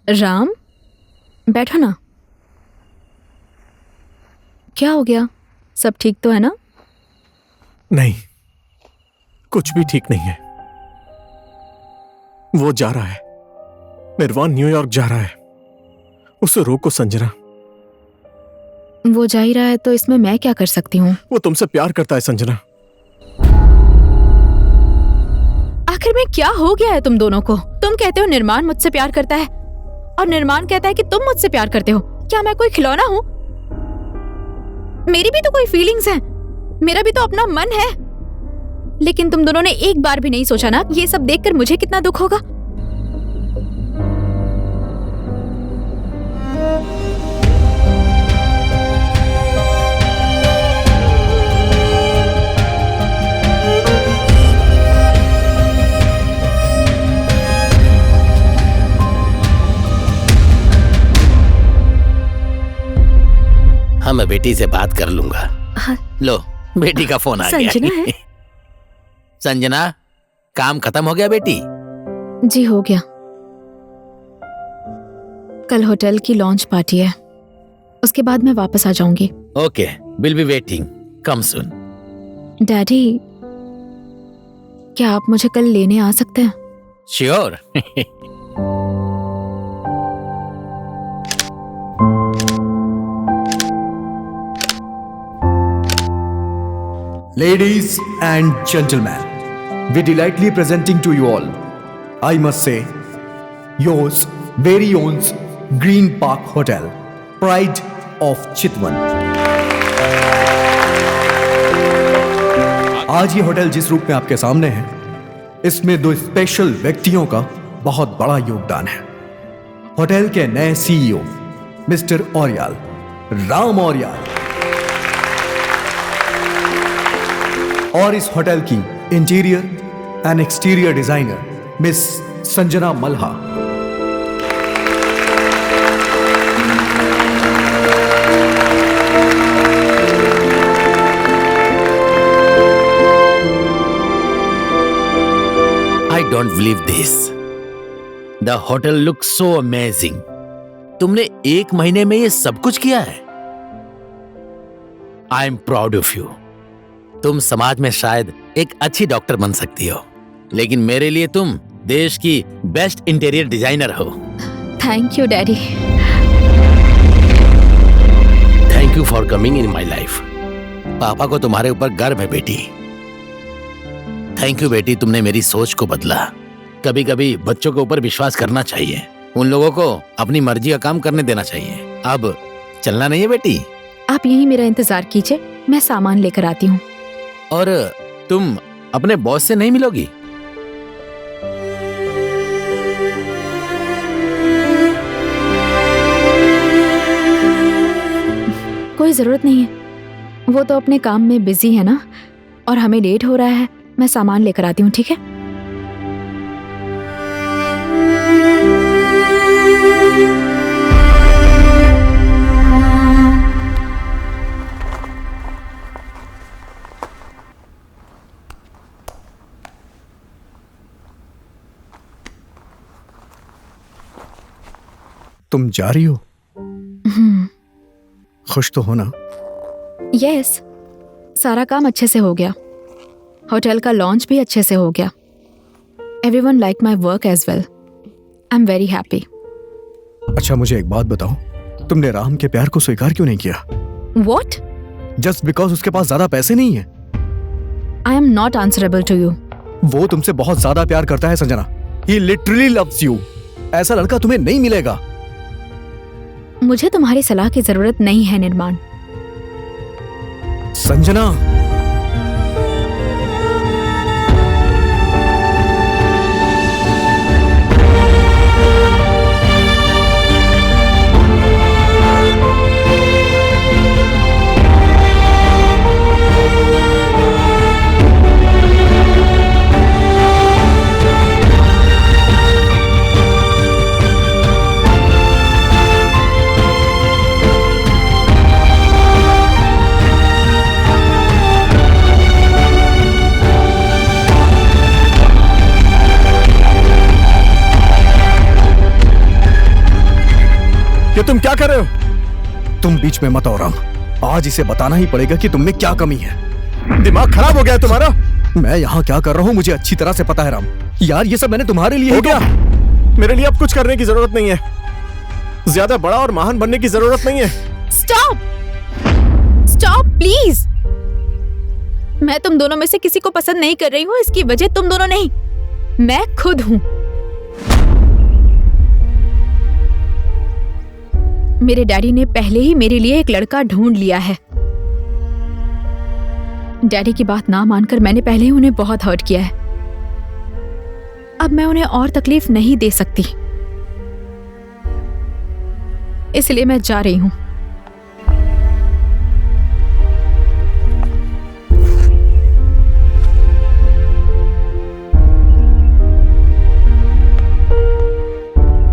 राम, बैठो ना। क्या हो गया? सब ठीक तो है ना? नहीं, कुछ भी ठीक नहीं है। वो जा रहा है, निर्वाण न्यूयॉर्क जा रहा है। उसे रोको संजना। वो जा ही रहा है तो इसमें मैं क्या कर सकती हूँ? वो तुमसे प्यार करता है संजना। आखिर में क्या हो गया है तुम दोनों को? तुम कहते हो निर्माण मुझसे प्यार करता है और निर्माण कहता है कि तुम मुझसे प्यार करते हो। क्या मैं कोई खिलौना हूँ? मेरी भी तो कोई फीलिंग्स हैं, मेरा भी तो अपना मन है। लेकिन तुम दोनों ने एक बार भी नहीं सोचा ना ये सब देखकर मुझे कितना दुख होगा। हाँ, मैं बेटी से बात कर लूंगा। हाँ। लो, बेटी का फोन आ गया। संजना है? संजना, काम खत्म हो गया बेटी? जी हो गया। कल होटल की लॉन्च पार्टी है, उसके बाद मैं वापस आ जाऊंगी। Okay, will be waiting, come soon. Daddy, क्या आप मुझे कल लेने आ सकते हैं? Sure. Ladies and gentlemen, we delightfully presenting to you all, I must say, yours very own Green Park Hotel, Pride of Chitwan. आज ये होटल जिस रूप में आपके सामने है, इसमें दो स्पेशल व्यक्तियों का बहुत बड़ा योगदान है। होटल के नए सीईओ मिस्टर ऑरियाल, राम ऑरियाल, और इस होटल की interior and exterior designer miss Sanjana Malha. I don't believe this. The hotel looks so amazing. तुमने एक महीने में ये सब कुछ किया है? I am proud of you. तुम समाज में शायद एक अच्छी डॉक्टर बन सकती हो, लेकिन मेरे लिए तुम देश की बेस्ट इंटीरियर डिजाइनर हो। Thank you daddy. Thank you for coming in my life. पापा को तुम्हारे ऊपर गर्व है बेटी। थैंक यू बेटी, तुमने मेरी सोच को बदला। कभी कभी बच्चों के ऊपर विश्वास करना चाहिए, उन लोगों को अपनी मर्जी का काम करने देना चाहिए। अब चलना नहीं है बेटी? आप यहीं मेरा इंतजार कीजिए, मैं सामान लेकर आती हूँ। और तुम अपने बॉस से नहीं मिलोगी? कोई जरूरत नहीं है, वो तो अपने काम में बिजी है ना, और हमें लेट हो रहा है। मैं सामान लेकर आती हूँ, ठीक है? तुम जा रही हो? खुश तो हो ना? यस, सारा काम अच्छे से हो गया। होटल का लॉन्च भी अच्छे से हो गया। Everyone like my work as well. I am very happy. अच्छा मुझे एक बात बताओ, तुमने राम के प्यार को स्वीकार क्यों नहीं किया? वॉट? जस्ट बिकॉज उसके पास ज्यादा पैसे नहीं है? I am not answerable to you. वो तुमसे बहुत ज्यादा प्यार करता है Sanjana. He literally loves you. ऐसा लड़का तुम्हें नहीं मिलेगा। मुझे तुम्हारी सलाह की जरूरत नहीं है निर्माण। संजना, ये तुम क्या कर रहे हो? तुम बीच में मत आओ राम। आज इसे बताना ही पड़ेगा कि तुम में क्या कमी है। दिमाग खराब हो गया है तुम्हारा? मैं यहाँ क्या कर रहा हूँ मुझे अच्छी तरह से पता है राम। यार ये सब मैंने तुम्हारे लिए हो ही गया। मेरे लिए अब कुछ करने की जरूरत नहीं है। ज्यादा बड़ा और महान बनने की जरूरत नहीं है। Stop stop please. मैं तुम दोनों में से किसी को पसंद नहीं कर रही हूँ। इसकी वजह तुम दोनों नहीं, मैं खुद हूँ। मेरे डैडी ने पहले ही मेरे लिए एक लड़का ढूंढ लिया है। डैडी की बात ना मानकर मैंने पहले ही उन्हें बहुत हर्ट किया है। अब मैं उन्हें और तकलीफ नहीं दे सकती, इसलिए मैं जा रही हूं।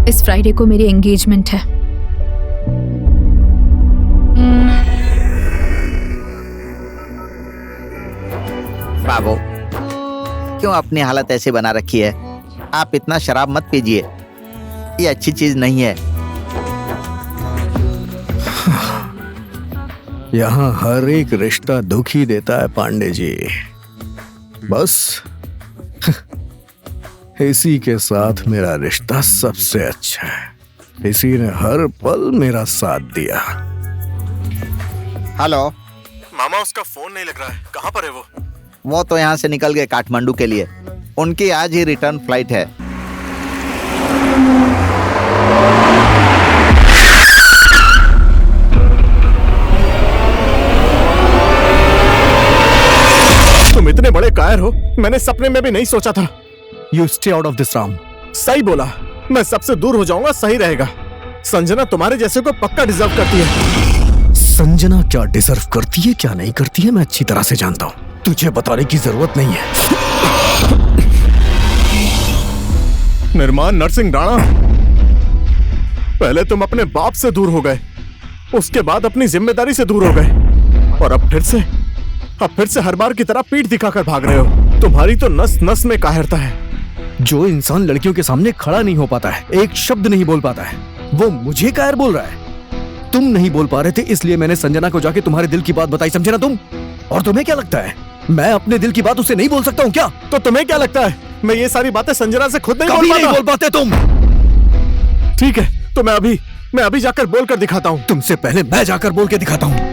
इस फ्राइडे को मेरी एंगेजमेंट है। बाबू, क्यों अपनी हालत ऐसे बना रखी है? आप इतना शराब मत पीजिए, ये अच्छी चीज नहीं है। यहाँ हर एक रिश्ता दुखी देता है पांडे जी। बस इसी के साथ मेरा रिश्ता सबसे अच्छा है। इसी ने हर पल मेरा साथ दिया। हेलो मामा, उसका फोन नहीं लग रहा है। कहाँ पर है वो? वो तो यहाँ से निकल गए काठमांडू के लिए। उनकी आज ही रिटर्न फ्लाइट है। तुम इतने बड़े कायर हो, मैंने सपने में भी नहीं सोचा था। You stay out of this, Ram. सही बोला, मैं सबसे दूर हो जाऊंगा, सही रहेगा। संजना तुम्हारे जैसे को पक्का डिजर्व करती है। संजना क्या डिजर्व करती है क्या नहीं करती है मैं अच्छी तरह से जानता हूँ। तुझे बताने की जरूरत नहीं है। निर्माण नरसिंह राणा, पहले तुम अपने बाप से दूर हो गए, उसके बाद अपनी जिम्मेदारी से दूर हो गए, और अब फिर से हर बार की तरह पीठ दिखाकर भाग रहे हो। तुम्हारी तो नस नस में कायरता है। जो इंसान लड़कियों के सामने खड़ा नहीं हो पाता है, एक शब्द नहीं बोल पाता है, वो मुझे कायर बोल रहा है। तुम नहीं बोल पा रहे थे, इसलिए मैंने संजना को जाके तुम्हारे दिल की बात बताई, समझे ना तुम? और तुम्हें क्या लगता है मैं अपने दिल की बात उससे नहीं बोल सकता हूँ क्या? तो तुम्हें क्या लगता है मैं ये सारी बातें संजना से खुद कभी नहीं बोल पाते तुम। ठीक है, तो मैं अभी जाकर बोल कर दिखाता हूँ। तुमसे पहले मैं जाकर बोल के दिखाता हूँ।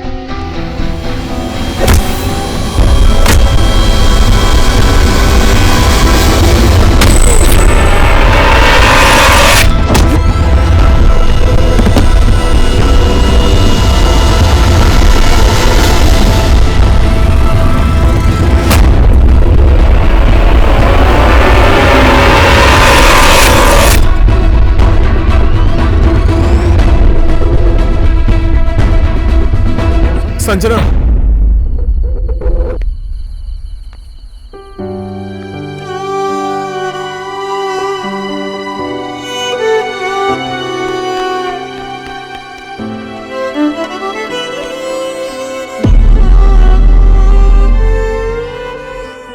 संजना,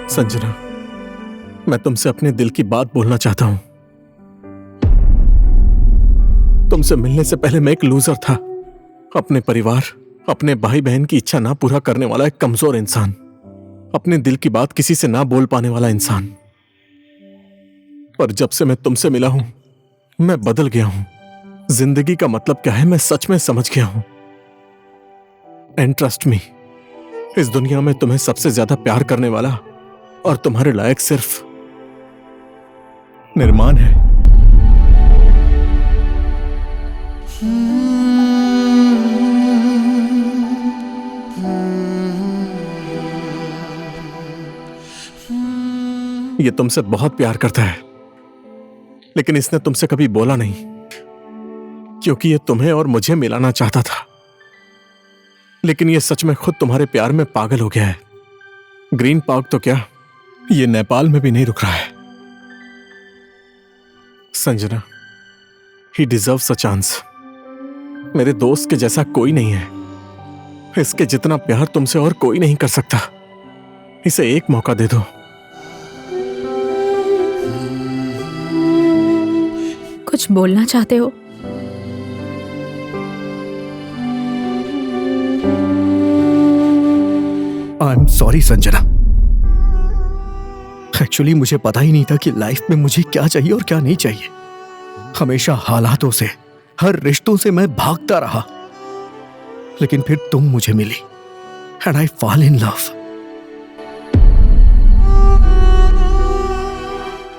संजना, मैं तुमसे अपने दिल की बात बोलना चाहता हूं। तुमसे मिलने से पहले मैं एक लूजर था, अपने परिवार, अपने भाई बहन की इच्छा ना पूरा करने वाला एक कमजोर इंसान, अपने दिल की बात किसी से ना बोल पाने वाला इंसान। पर जब से मैं तुमसे मिला हूं, मैं बदल गया हूं। जिंदगी का मतलब क्या है मैं सच में समझ गया हूं। एंड ट्रस्ट मी, इस दुनिया में तुम्हें सबसे ज्यादा प्यार करने वाला और तुम्हारे लायक सिर्फ निर्माण है। ये तुमसे बहुत प्यार करता है, लेकिन इसने तुमसे कभी बोला नहीं, क्योंकि ये तुम्हें और मुझे मिलाना चाहता था। लेकिन ये सच में खुद तुम्हारे प्यार में पागल हो गया है। ग्रीन पार्क तो क्या, ये नेपाल में भी नहीं रुक रहा है। संजना, ही डिजर्व्स अ चांस। मेरे दोस्त के जैसा कोई नहीं है। इसके जितना प्यार तुमसे और कोई नहीं कर सकता। इसे एक मौका दे दो। कुछ बोलना चाहते हो? I am sorry Sanjana. Actually मुझे पता ही नहीं था कि लाइफ में मुझे क्या चाहिए और क्या नहीं चाहिए। हमेशा हालातों से, हर रिश्तों से मैं भागता रहा, लेकिन फिर तुम मुझे मिली and I fall in love.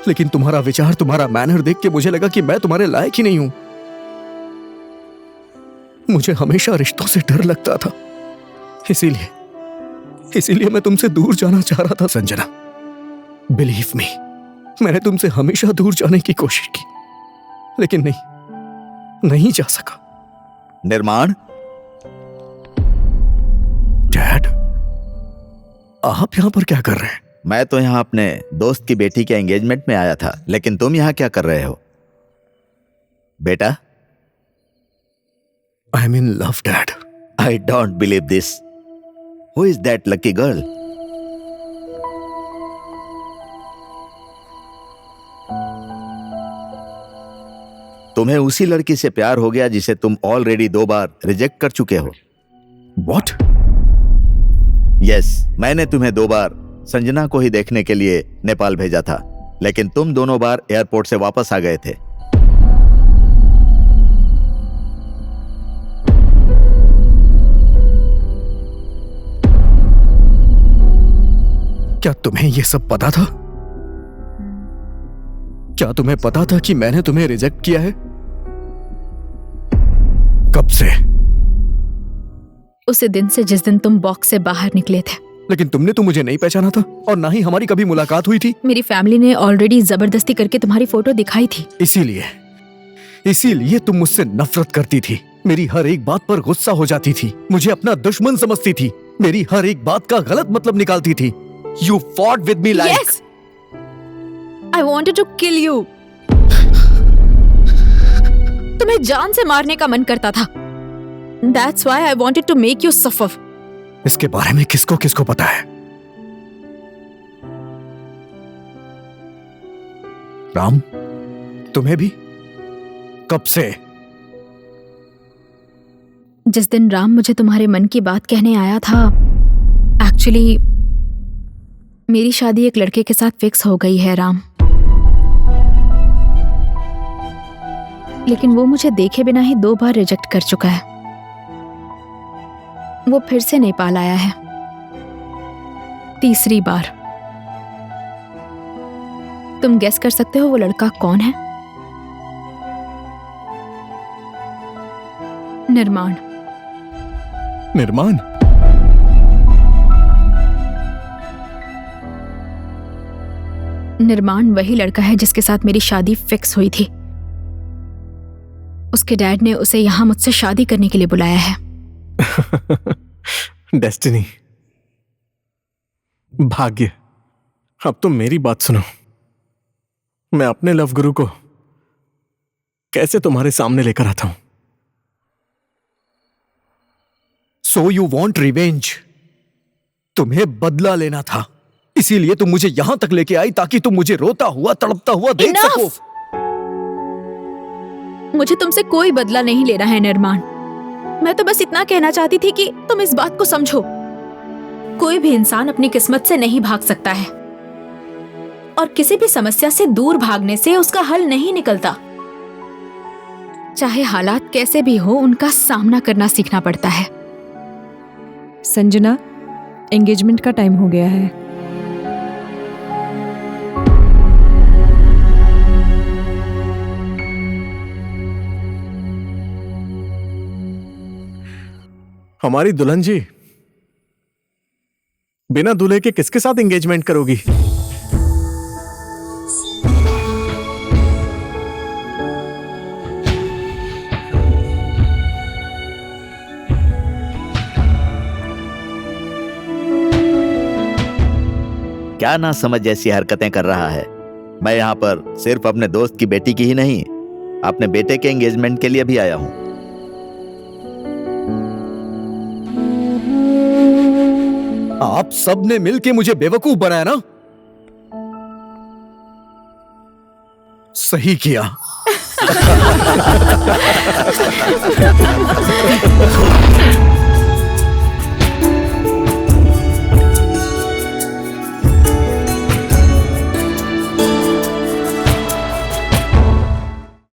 लेकिन तुम्हारा विचार, तुम्हारा मैनर देख के मुझे लगा कि मैं तुम्हारे लायक ही नहीं हूं। मुझे हमेशा रिश्तों से डर लगता था, इसीलिए मैं तुमसे दूर जाना चाह रहा था संजना। बिलीव मी, मैंने तुमसे हमेशा दूर जाने की कोशिश की, लेकिन नहीं जा सका। निर्माण, डैड, आप यहां पर क्या कर रहे हैं? मैं तो यहाँ अपने दोस्त की बेटी के एंगेजमेंट में आया था, लेकिन तुम यहाँ क्या कर रहे हो बेटा? I am in love dad. I don't believe this. Who is that lucky girl? तुम्हें उसी लड़की से प्यार हो गया जिसे तुम ऑलरेडी 2 बार रिजेक्ट कर चुके हो। What? यस, मैंने तुम्हें 2 बार संजना को ही देखने के लिए नेपाल भेजा था, लेकिन तुम दोनों बार एयरपोर्ट से वापस आ गए थे। क्या तुम्हें यह सब पता था? क्या तुम्हें पता था कि मैंने तुम्हें रिजेक्ट किया है? कब से? उसी दिन से जिस दिन तुम बॉक्स से बाहर निकले थे। लेकिन तुमने तो मुझे नहीं पहचाना था और ना ही हमारी कभी मुलाकात हुई थी। मेरी फैमिली ने ऑलरेडी जबरदस्ती करके तुम्हारी फोटो दिखाई थी। इसीलिए तुम मुझसे नफरत करती थी, मेरी हर एक बात पर गुस्सा हो जाती थी, मुझे अपना दुश्मन समझती थी, मेरी हर एक बात का गलत मतलब निकालती थी। You fought with me like... Yes! I wanted to kill you. तुम्हें जान से मारने का मन करता था। That's why I wanted to make you suffer. इसके बारे में किसको किसको पता है? राम, तुम्हें भी? कब से? जिस दिन राम मुझे तुम्हारे मन की बात कहने आया था, एक्चुअली मेरी शादी एक लड़के के साथ फिक्स हो गई है राम। लेकिन वो मुझे देखे बिना ही 2 बार रिजेक्ट कर चुका है। वो फिर से नेपाल आया है, 3री बार। तुम गेस कर सकते हो वो लड़का कौन है? निर्माण। निर्माण? निर्माण वही लड़का है जिसके साथ मेरी शादी फिक्स हुई थी। उसके डैड ने उसे यहां मुझसे शादी करने के लिए बुलाया है। डेस्टिनी, भाग्य। अब तुम मेरी बात सुनो। मैं अपने लव गुरु को कैसे तुम्हारे सामने लेकर आता हूं। So you want revenge? तुम्हें बदला लेना था, इसीलिए तुम मुझे यहां तक लेके आई ताकि तुम मुझे रोता हुआ, तड़पता हुआ देख सको। मुझे तुमसे कोई बदला नहीं लेना है निर्माण। मैं तो बस इतना कहना चाहती थी कि तुम इस बात को समझो, कोई भी इंसान अपनी किस्मत से नहीं भाग सकता है और किसी भी समस्या से दूर भागने से उसका हल नहीं निकलता। चाहे हालात कैसे भी हो, उनका सामना करना सीखना पड़ता है। संजना, एंगेजमेंट का टाइम हो गया है। हमारी दुल्हन जी, बिना दूल्हे के किसके साथ एंगेजमेंट करोगी? क्या ना समझ जैसी हरकतें कर रहा है। मैं यहाँ पर सिर्फ अपने दोस्त की बेटी की ही नहीं, अपने बेटे के एंगेजमेंट के लिए भी आया हूँ। आप सब ने मिलके मुझे बेवकूफ बनाया ना? सही किया।